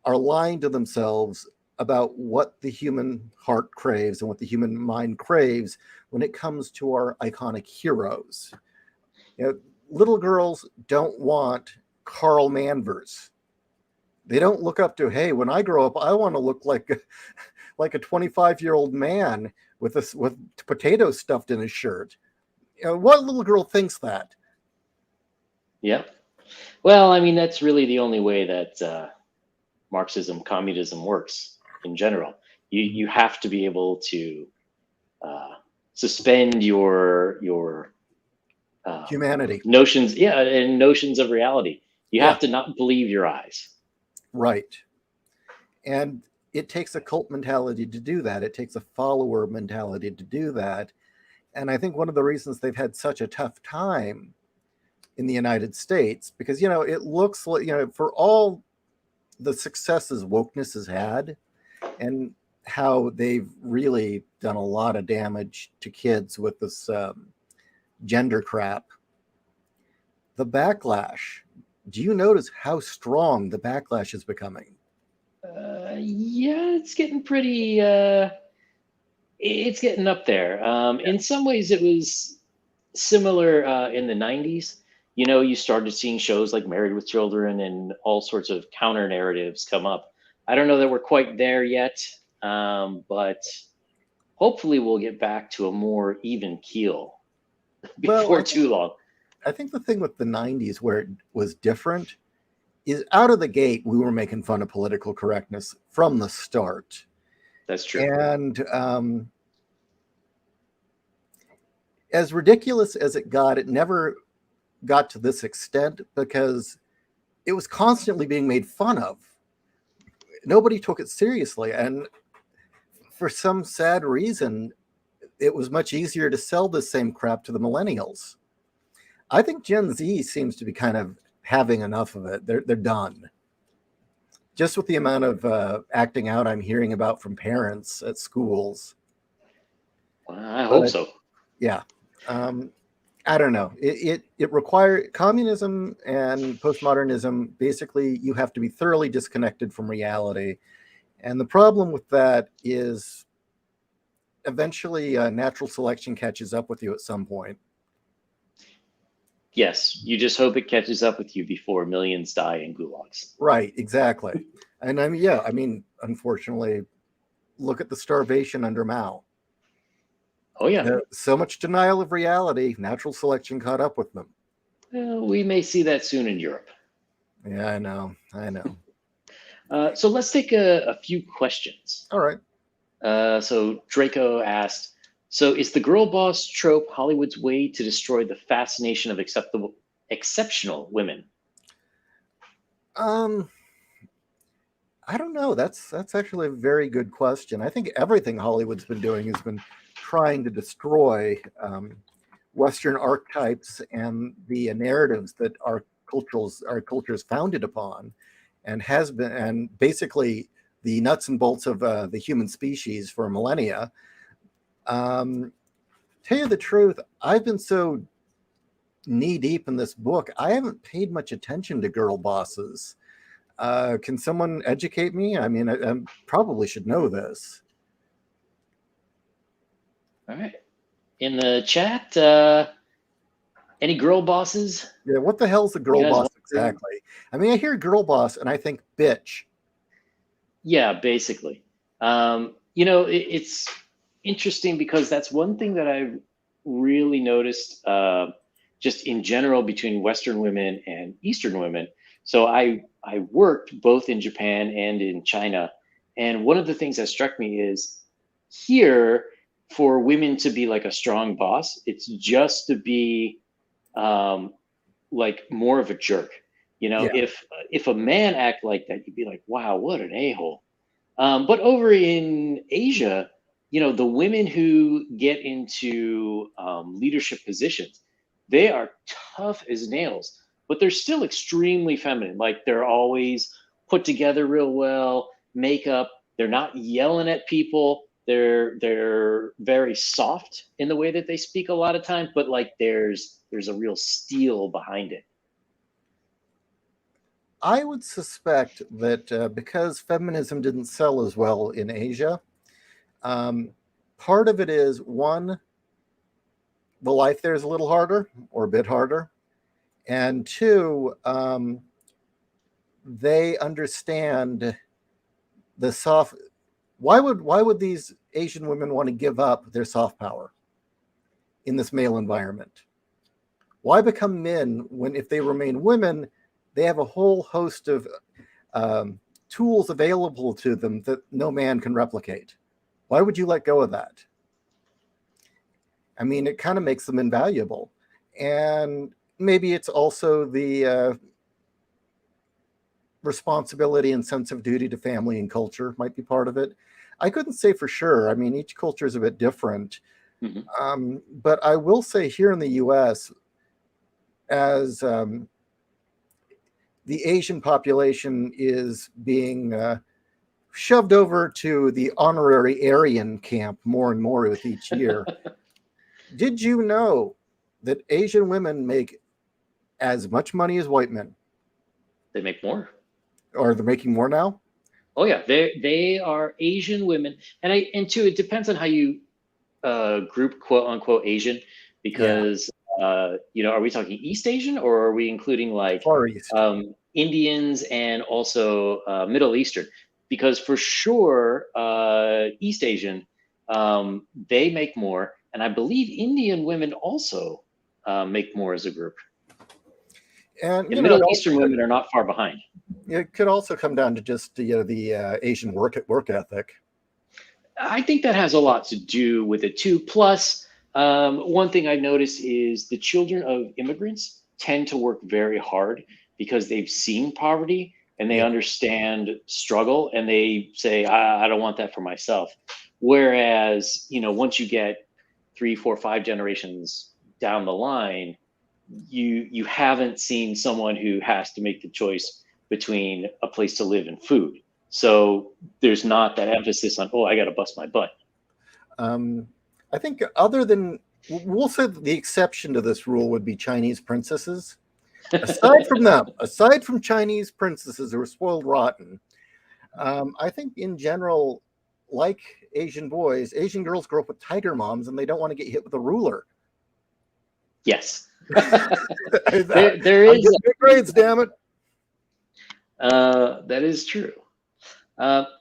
B: are lying to themselves about what the human heart craves and what the human mind craves when it comes to our iconic heroes. Little girls don't want Carl Manvers. They don't look up to, hey, when I grow up, I want to look like a 25-year-old man with potatoes stuffed in his shirt. What little girl thinks that?
A: Yeah. Well, I mean, that's really the only way that Marxism, communism works in general. You have to be able to suspend your
B: humanity
A: notions, and notions of reality. You have to not believe your eyes.
B: Right. And it takes a cult mentality to do that. It takes a follower mentality to do that. And I think one of the reasons they've had such a tough time in the United States, because, it looks like, for all the successes wokeness has had and how they've really done a lot of damage to kids with this gender crap, the backlash, do you notice how strong the backlash is becoming?
A: Yeah, it's getting pretty, it's getting up there. In some ways it was similar in the 90s. You started seeing shows like Married with Children and all sorts of counter narratives come up. I don't know that we're quite there yet, but hopefully we'll get back to a more even keel
B: Well,
A: before too long.
B: I think the thing with the 90s where it was different is out of the gate, we were making fun of political correctness from the start.
A: That's true.
B: And as ridiculous as it never got to this extent because it was constantly being made fun of. Nobody took it seriously. And for some sad reason, it was much easier to sell this same crap to the millennials. I think Gen Z seems to be kind of having enough of it. They're done. Just with the amount of acting out I'm hearing about from parents at schools.
A: Well, I hope so.
B: Yeah. I don't know. It requires communism and postmodernism. Basically, you have to be thoroughly disconnected from reality. And the problem with that is eventually natural selection catches up with you at some point.
A: Yes, you just hope it catches up with you before millions die in gulags.
B: Right, exactly. And I mean, unfortunately, look at the starvation under Mao.
A: Oh, yeah.
B: So much denial of reality, natural selection caught up with them.
A: We may see that soon in Europe.
B: Yeah, I know.
A: So let's take a few questions.
B: All right.
A: So Draco asked, so is the girl boss trope Hollywood's way to destroy the fascination of exceptional women?
B: I don't know. That's actually a very good question. I think everything Hollywood's been doing has been trying to destroy Western archetypes and the narratives that our culture is founded upon, and has been, and basically the nuts and bolts of the human species for millennia. Tell you the truth, I've been so knee deep in this book, I haven't paid much attention to girl bosses. Can someone educate me? I mean, I probably should know this.
A: All right. In the chat, any girl bosses?
B: Yeah, what the hell's a girl boss exactly? I mean, I hear girl boss and I think bitch.
A: Yeah, basically. It's interesting because that's one thing that I've really noticed just in general between Western women and Eastern women. So I worked both in Japan and in China. And one of the things that struck me is here, for women to be like a strong boss, it's just to be like more of a jerk.
B: Yeah.
A: If a man act like that, you'd be like, wow, what an a-hole. But over in Asia, the women who get into leadership positions, they are tough as nails, but they're still extremely feminine. Like they're always put together real well, makeup. They're not yelling at people. They're very soft in the way that they speak a lot of times, but like there's a real steel behind it.
B: I would suspect that because feminism didn't sell as well in Asia, part of it is one, the life there is a little harder or a bit harder, and two, they understand the soft. Why would these Asian women want to give up their soft power in this male environment? Why become men when, if they remain women, they have a whole host of tools available to them that no man can replicate? Why would you let go of that? I mean, it kind of makes them invaluable. And maybe it's also the responsibility and sense of duty to family and culture might be part of it. I couldn't say for sure. I mean, each culture is a bit different. Mm-hmm. But I will say here in the US, as the Asian population is being shoved over to the honorary Aryan camp more and more with each year. Did you know that Asian women make as much money as white men?
A: They make more.
B: Or they're making more now?
A: Oh yeah, they are Asian women, and too, it depends on how you group quote unquote Asian, because are we talking East Asian or are we including like
B: Far East.
A: Indians and also Middle Eastern? Because for sure, East Asian, they make more, and I believe Indian women also make more as a group.
B: And
A: And Middle Eastern women are not far behind.
B: It could also come down to just the Asian work ethic.
A: I think that has a lot to do with it too. Plus, one thing I noticed is the children of immigrants tend to work very hard because they've seen poverty and they understand struggle, and they say, I don't want that for myself. Whereas, once you get 3, 4, 5 generations down the line, you haven't seen someone who has to make the choice between a place to live and food. So there's not that emphasis on, I got to bust my butt.
B: I think we'll say the exception to this rule would be Chinese princesses. Aside from Chinese princesses who are spoiled rotten, I think in general, like Asian boys, Asian girls grow up with tiger moms and they don't want to get hit with a ruler.
A: Yes.
B: there is good grades, damn it.
A: That is true.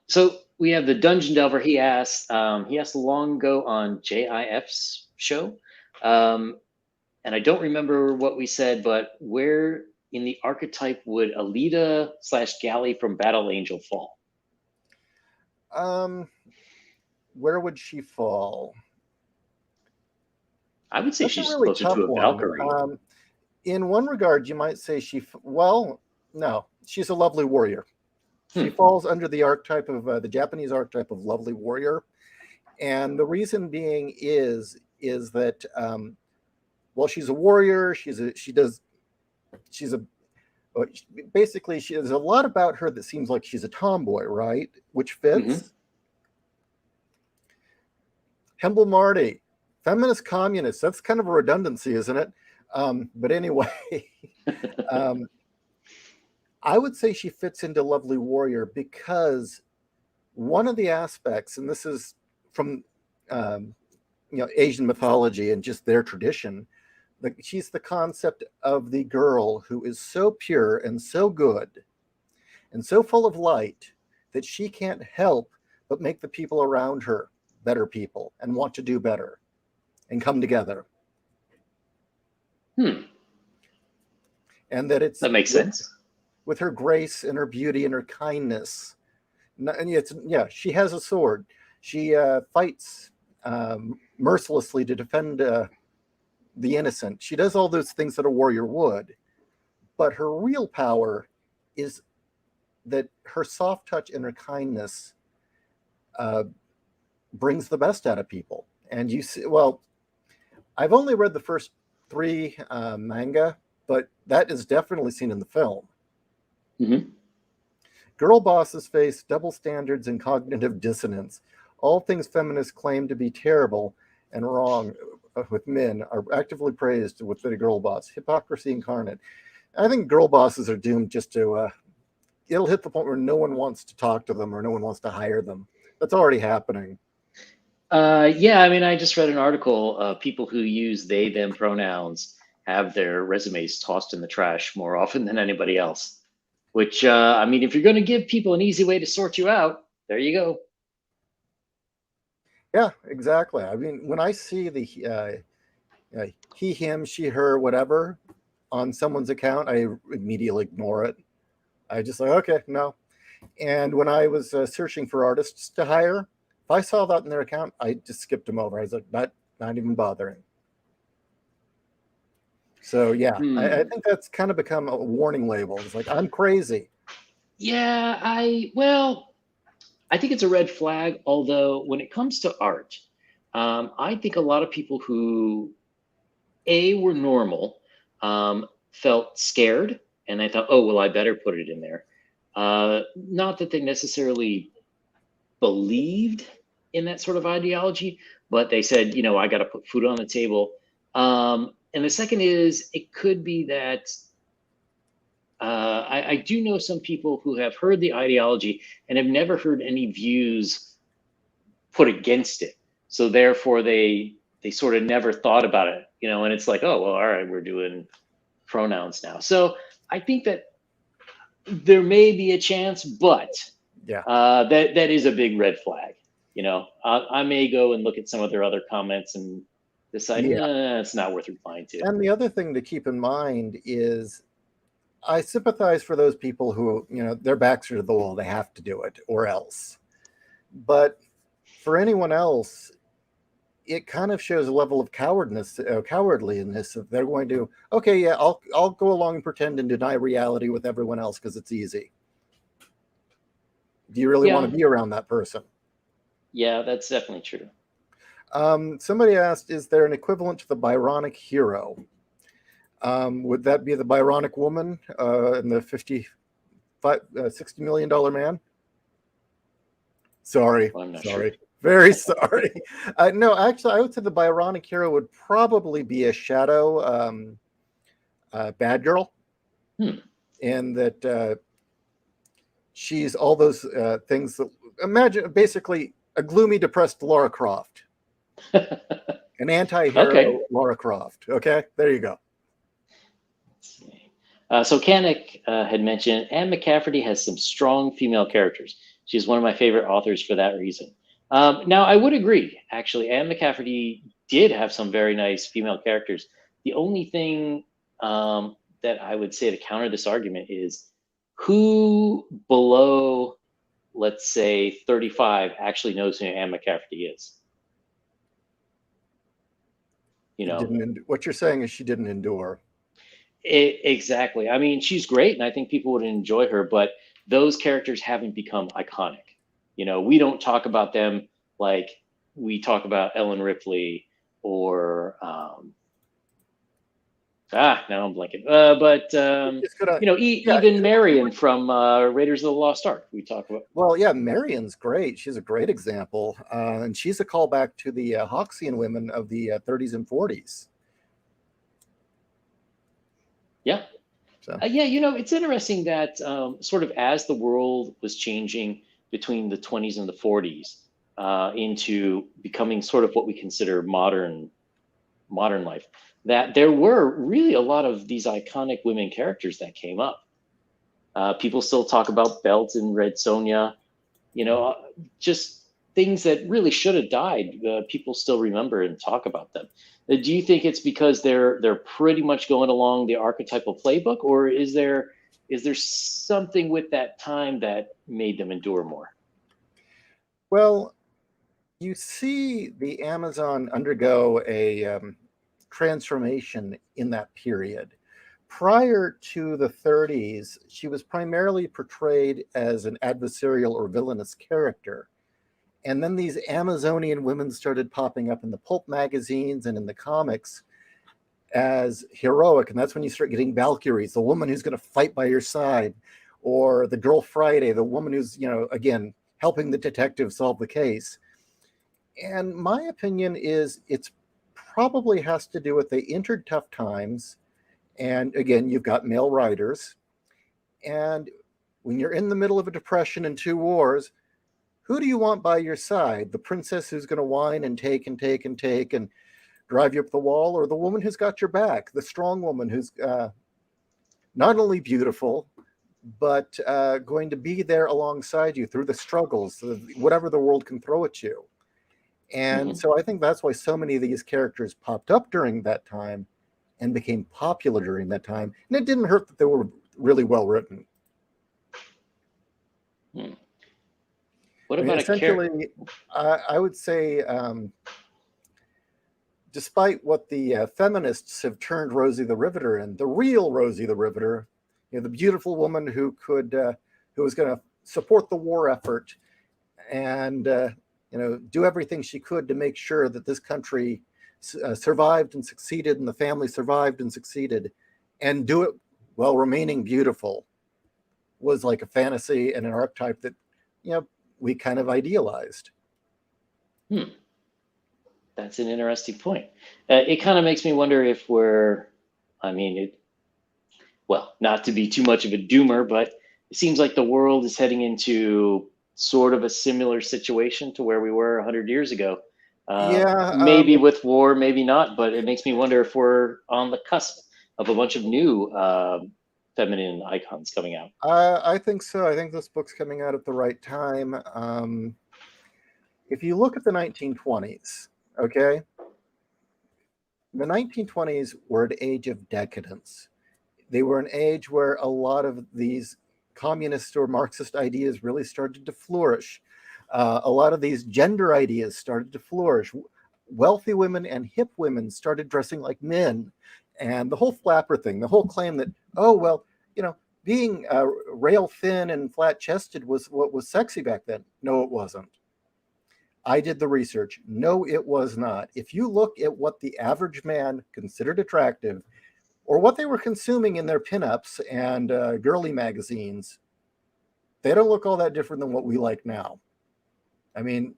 A: So we have the Dungeon Delver. He asked long ago on JIF's show, and I don't remember what we said, but where in the archetype would Alita / Galley from Battle Angel fall?
B: Where would she fall?
A: I would say
B: That's
A: she's
B: really
A: closer to a Valkyrie.
B: In one regard, you might say no, she's a lovely warrior. She falls under the archetype of the Japanese archetype of lovely warrior, and the reason being is that she's a warrior. Basically, there's a lot about her that seems like she's a tomboy, right? Which fits. Hemble Marty, feminist communist. That's kind of a redundancy, isn't it? But anyway, I would say she fits into lovely warrior because one of the aspects, and this is from Asian mythology and just their tradition, she's the concept of the girl who is so pure and so good and so full of light that she can't help but make the people around her better people and want to do better and come together. And that makes sense. With her grace and her beauty and her kindness. And she has a sword. She fights mercilessly to defend the innocent. She does all those things that a warrior would. But her real power is that her soft touch and her kindness brings the best out of people. And you see, I've only read the first 3 manga, but that is definitely seen in the film. Girl bosses face double standards and cognitive dissonance. All things feminists claim to be terrible and wrong with men are actively praised with the girl boss. Hypocrisy incarnate. I think girl bosses are doomed just to, it'll hit the point where no one wants to talk to them or no one wants to hire them. That's already happening.
A: I just read an article. People who use they, them pronouns have their resumes tossed in the trash more often than anybody else. Which, if you're going to give people an easy way to sort you out, there you go.
B: Yeah, exactly. When I see the he, him, she, her, whatever on someone's account, I immediately ignore it. I just like, okay, no. And when I was searching for artists to hire, if I saw that in their account, I just skipped them over. I was like, not even bothering. So yeah, I think that's kind of become a warning label. It's like, I'm crazy.
A: Yeah, I think it's a red flag. Although when it comes to art, I think a lot of people who were normal felt scared, and they thought, I better put it in there. Not that they necessarily believed in that sort of ideology, but they said, I got to put food on the table. And the second is, it could be that I do know some people who have heard the ideology and have never heard any views put against it. So therefore, they sort of never thought about it, and it's like, all right, we're doing pronouns now. So I think that there may be a chance, but that is a big red flag. I may go and look at some of their other comments, and deciding it's not worth replying to.
B: And the other thing to keep in mind is I sympathize for those people who, their backs are to the wall. They have to do it or else. But for anyone else, it kind of shows a level of cowardliness if they're going to, okay, yeah, I'll go along and pretend and deny reality with everyone else because it's easy. Do you really want to be around that person?
A: Yeah, that's definitely true.
B: Somebody asked, is there an equivalent to the Byronic hero? Would that be the Byronic woman in the $60 million man? Sorry.
A: Sure.
B: Very sorry. No, actually, I would say the Byronic hero would probably be a shadow bad girl. In that she's all those things that, imagine basically a gloomy, depressed Lara Croft. An anti-hero Lara Croft. Okay, there you go.
A: So Kanik had mentioned Anne McCafferty has some strong female characters. She's one of my favorite authors for that reason. Now, I would agree, actually. Anne McCafferty did have some very nice female characters. The only thing that I would say to counter this argument is who below, let's say, 35 actually knows who Anne McCafferty is?
B: What you're saying is she didn't endure.
A: Exactly. I mean, she's great, and I think people would enjoy her, but those characters haven't become iconic. We don't talk about them like we talk about Ellen Ripley or now I'm blanking. Even Marion from Raiders of the Lost Ark. We talk about.
B: Well, yeah, Marion's great. She's a great example, and she's a callback to the Hoxian women of the 30s and 40s.
A: Yeah. So. It's interesting that sort of as the world was changing between the 20s and the 40s into becoming sort of what we consider modern life, that there were really a lot of these iconic women characters that came up. People still talk about Belt and Red Sonja, just things that really should have died. People still remember and talk about them. Do you think it's because they're pretty much going along the archetypal playbook, or is there something with that time that made them endure more?
B: Well, you see the Amazon undergo a transformation in that period. Prior to the 30s, she was primarily portrayed as an adversarial or villainous character. And then these Amazonian women started popping up in the pulp magazines and in the comics as heroic. And that's when you start getting Valkyries, the woman who's going to fight by your side, or the Girl Friday, the woman who's, again, helping the detective solve the case. And my opinion is it's probably has to do with they entered tough times. And again, you've got male writers. And when you're in the middle of a depression and 2 wars, who do you want by your side? The princess who's going to whine and take and take and take and drive you up the wall, or the woman who's got your back, the strong woman who's not only beautiful, but going to be there alongside you through the struggles, whatever the world can throw at you. And so I think that's why so many of these characters popped up during that time and became popular during that time. And it didn't hurt that they were really well written.
A: What about
B: essentially, I would say, despite what the feminists have turned Rosie the Riveter in, the real Rosie the Riveter, the beautiful woman who was going to support the war effort and do everything she could to make sure that this country survived and succeeded, and the family survived and succeeded, and do it while remaining beautiful, was like a fantasy and an archetype that we kind of idealized.
A: That's an interesting point. It kind of makes me wonder if not to be too much of a doomer, but it seems like the world is heading into sort of a similar situation to where we were 100 years ago. Maybe with war, maybe not, but it makes me wonder if we're on the cusp of a bunch of new feminine icons coming out.
B: I think so. I think this book's coming out at the right time. If you look at the 1920s, okay, The 1920s were an age of decadence. They were an age where a lot of these communist or Marxist ideas really started to flourish. A lot of these gender ideas started to flourish. Wealthy women and hip women started dressing like men. And the whole flapper thing, the whole claim that, oh, well, being rail thin and flat chested was what was sexy back then. No, it wasn't. I did the research. No, it was not. If you look at what the average man considered attractive, or what they were consuming in their pinups and girly magazines, they don't look all that different than what we like now. I mean,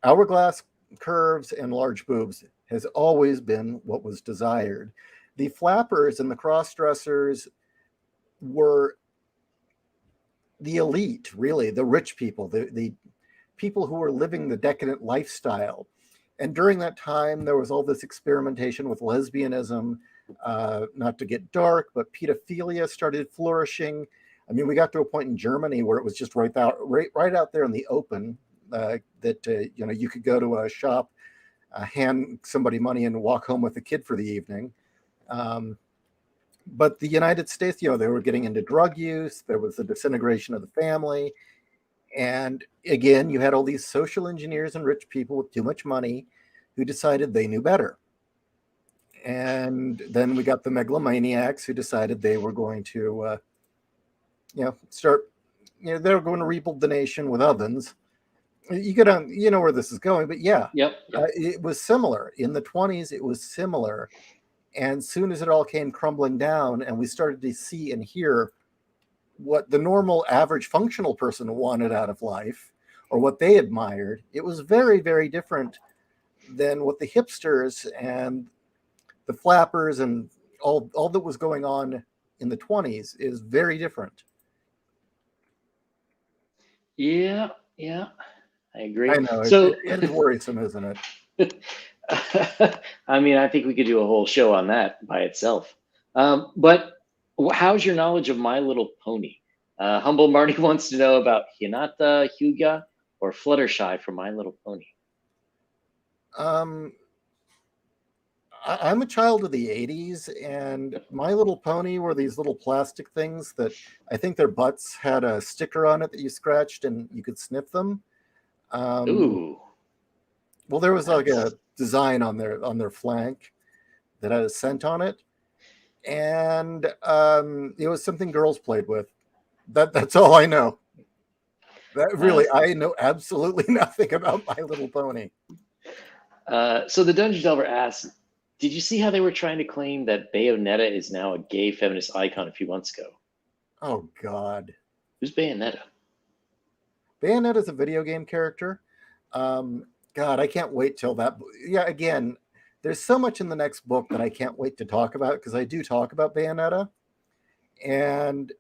B: hourglass curves and large boobs has always been what was desired. The flappers and the cross-dressers were the elite, really, the rich people, the people who were living the decadent lifestyle. And during that time, there was all this experimentation with lesbianism, not to get dark, but pedophilia started flourishing. I mean, we got to a point in Germany where it was just right out there in the open, that you could go to a shop, hand somebody money, and walk home with a kid for the evening. But the United States, they were getting into drug use. There was the disintegration of the family. And again, you had all these social engineers and rich people with too much money who decided they knew better. And then we got the megalomaniacs who decided they were going to, start, they were going to rebuild the nation with ovens. You know where this is going, but yeah.
A: Yep.
B: It was similar. In the 20s, it was similar. And soon as it all came crumbling down and we started to see and hear what the normal average functional person wanted out of life or what they admired, it was very, very different than what the hipsters and the flappers and all that was going on in the 20s is very different.
A: Yeah, I agree.
B: I know.
A: So
B: it's worrisome, isn't it?
A: I mean, I think we could do a whole show on that by itself. But how's your knowledge of My Little Pony? Humble Marty wants to know about Hinata, Hyuga, or Fluttershy from My Little Pony.
B: I'm a child of the 80s, and My Little Pony were these little plastic things that I think their butts had a sticker on it that you scratched and you could sniff them.
A: Ooh.
B: Well, there was like a design on their flank that had a scent on it, and it was something girls played with. That's all I know. I know absolutely nothing about My Little Pony.
A: So the Dungeon Delver asks, did you see how they were trying to claim that Bayonetta is now a gay feminist icon a few months ago?
B: Oh, God.
A: Who's Bayonetta?
B: Bayonetta is a video game character. God, I can't wait till that. Yeah, again, there's so much in the next book that I can't wait to talk about because I do talk about Bayonetta. And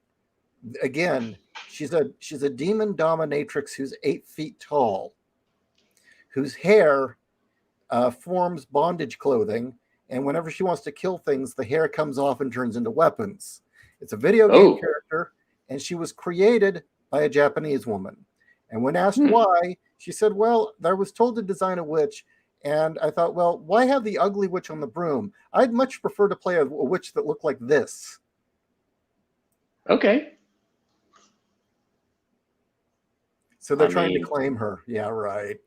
B: again, she's a demon dominatrix who's 8 feet tall, whose hair forms bondage clothing. And whenever she wants to kill things, the hair comes off and turns into weapons. It's a video game character, and she was created by a Japanese woman. And when asked why, she said, well, I was told to design a witch, and I thought, well, why have the ugly witch on the broom? I'd much prefer to play a witch that looked like this.
A: Okay.
B: So they're trying to claim her. Yeah, right.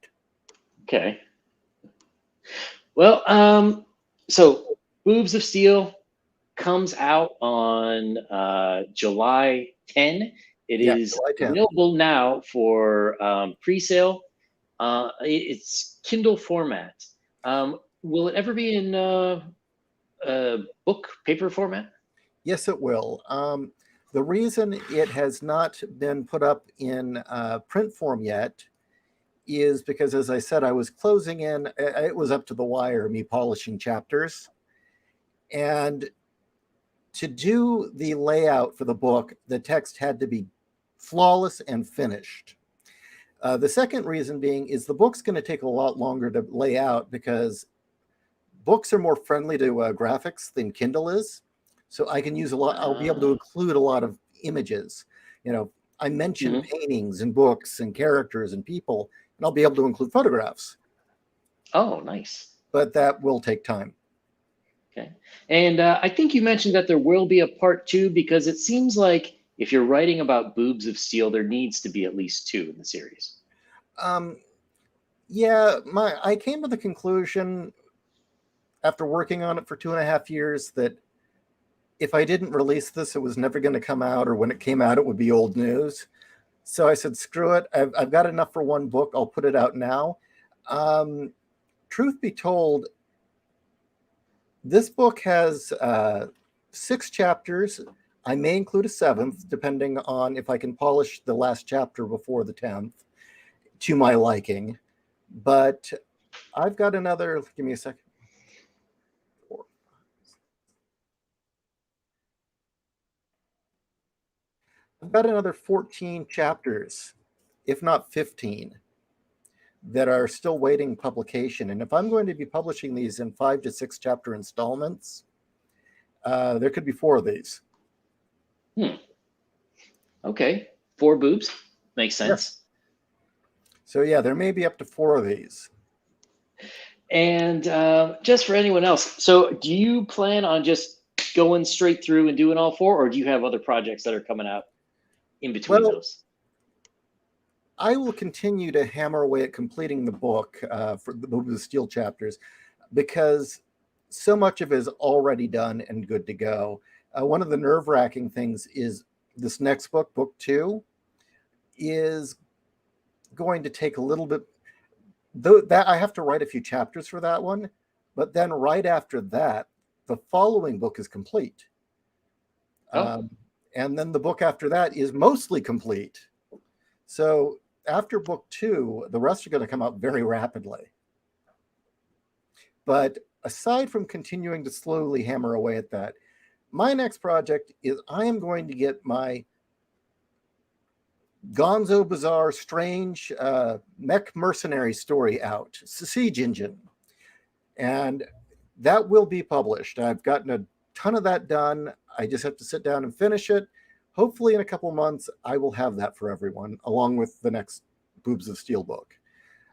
A: Okay. Well, so Boobs of Steel comes out on July 10. It is available now for pre-sale. It's Kindle format. Will it ever be in book, paper format?
B: Yes, it will. The reason it has not been put up in print form yet is because, as I said, I was closing in. It was up to the wire, me polishing chapters. And to do the layout for the book, the text had to be flawless and finished. The second reason being is the book's going to take a lot longer to lay out because books are more friendly to graphics than Kindle is. So I can use a lot. I'll be able to include a lot of images. I mentioned paintings and books and characters and people, and I'll be able to include photographs.
A: Oh, nice.
B: But that will take time.
A: Okay. And I think you mentioned that there will be a part two because it seems like if you're writing about Boobs of Steel, there needs to be at least two in the series.
B: Um, yeah, I came to the conclusion after working on it for 2.5 years that if I didn't release this, it was never going to come out, or when it came out, it would be old news. So I said, screw it. I've got enough for one book. I'll put it out now. Truth be told, this book has 6 chapters. I may include a 7th, depending on if I can polish the last chapter before the 10th to my liking. But I've got another, give me a second. I've got another 14 chapters, if not 15, that are still waiting publication. And if I'm going to be publishing these in 5 to 6 chapter installments, there could be 4 of these.
A: Okay. 4 boobs. Makes sense.
B: So yeah, there may be up to 4 of these.
A: And just for anyone else, so do you plan on just going straight through and doing all 4, or do you have other projects that are coming out in between those?
B: I will continue to hammer away at completing the book for the Boobs of Steel chapters, because so much of it is already done and good to go. One of the nerve-wracking things is this next book, book 2, is going to take a little bit, though that I have to write a few chapters for that one, but then right after that, the following book is complete. And then the book after that is mostly complete. So after book 2, the rest are going to come out very rapidly. But aside from continuing to slowly hammer away at that, my next project is I am going to get my gonzo bizarre strange mech mercenary story out, Siege Engine, and that will be published. I've gotten a ton of that done. I just have to sit down and finish it. Hopefully in a couple months I will have that for everyone, along with the next Boobs of Steel book.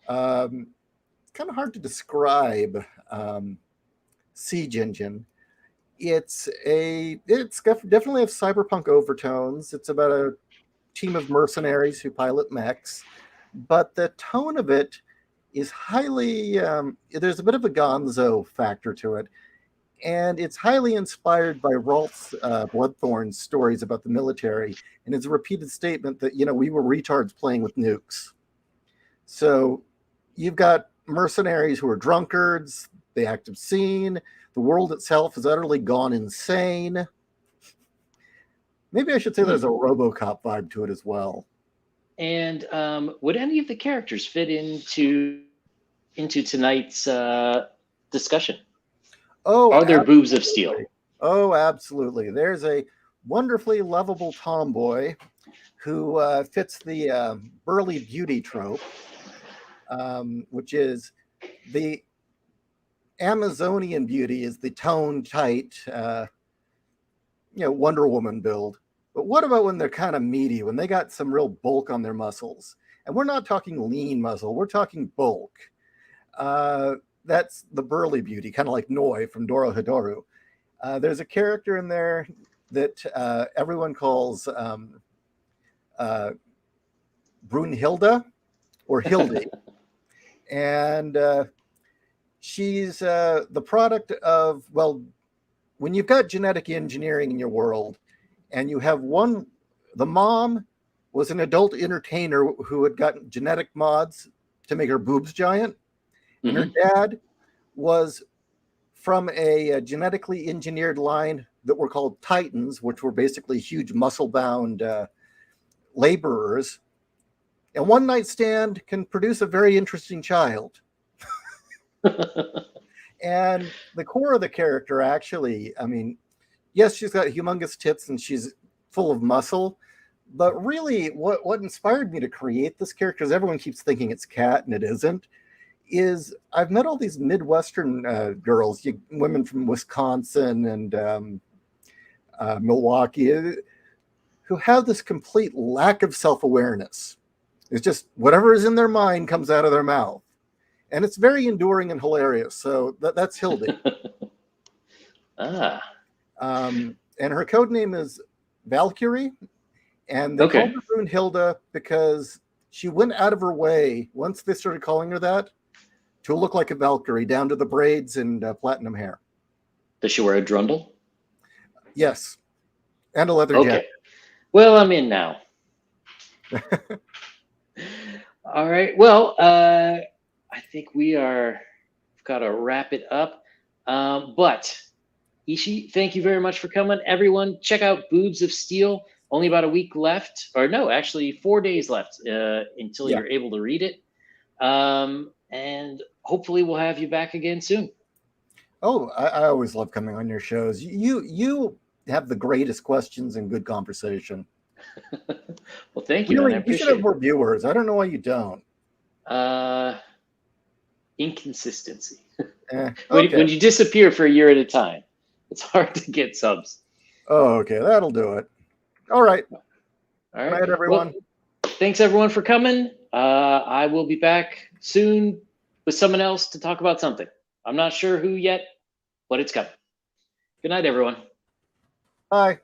B: It's kind of hard to describe Siege Engine. It's definitely have cyberpunk overtones. It's about a team of mercenaries who pilot mechs, but the tone of it is highly, there's a bit of a gonzo factor to it, and it's highly inspired by Rolf's Bloodthorn's stories about the military, and his repeated statement that, we were retards playing with nukes. So you've got mercenaries who are drunkards, they act obscene, the world itself is utterly gone insane. Maybe I should say there's a RoboCop vibe to it as well.
A: And would any of the characters fit into tonight's discussion?
B: Oh,
A: are there Boobs of Steel?
B: Oh, absolutely. There's a wonderfully lovable tomboy who fits the burly beauty trope, which is the Amazonian beauty is the tone tight, Wonder Woman build. But what about when they're kind of meaty, when they got some real bulk on their muscles? And we're not talking lean muscle, we're talking bulk. That's the burly beauty, kind of like Noi from Dorohedoro. There's a character in there that everyone calls Brunhilde or Hildy. And she's the product of, when you've got genetic engineering in your world, and you have the mom was an adult entertainer who had gotten genetic mods to make her boobs giant. And her dad was from a genetically engineered line that were called Titans, which were basically huge muscle-bound laborers. And one night stand can produce a very interesting child. And the core of the character, actually, yes, she's got humongous tits and she's full of muscle, but really what inspired me to create this character, because everyone keeps thinking it's Kat and it isn't, is I've met all these Midwestern girls, women from Wisconsin and Milwaukee, who have this complete lack of self-awareness. It's just whatever is in their mind comes out of their mouth. And it's very enduring and hilarious. So that's Hildy.
A: Ah,
B: And her code name is Valkyrie. And they
A: okay.
B: called her Brunhilde because she went out of her way, once they started calling her that, to look like a Valkyrie, down to the braids and platinum hair.
A: Does she wear a drundle?
B: Yes. And a leather
A: Okay.
B: jacket.
A: Well, I'm in now. All right. Well, I think we've got to wrap it up. But Ishi, thank you very much for coming. Everyone, check out Boobs of Steel. Only about a week left, or no, actually 4 days left until
B: Yeah.
A: you're able to read it. And hopefully we'll have you back again soon.
B: Oh, I always love coming on your shows. You have the greatest questions and good conversation.
A: Well, thank you, man. I
B: Really, you should
A: appreciate
B: have more viewers. I don't know why you don't.
A: it. Inconsistency.
B: Okay.
A: When you disappear for a year at a time, it's hard to get subs.
B: Oh, okay. That'll do it. All right.
A: All
B: Good
A: right.
B: night, everyone.
A: Well, thanks everyone for coming. I will be back soon with someone else to talk about something. I'm not sure who yet, but it's coming. Good night, everyone.
B: Bye.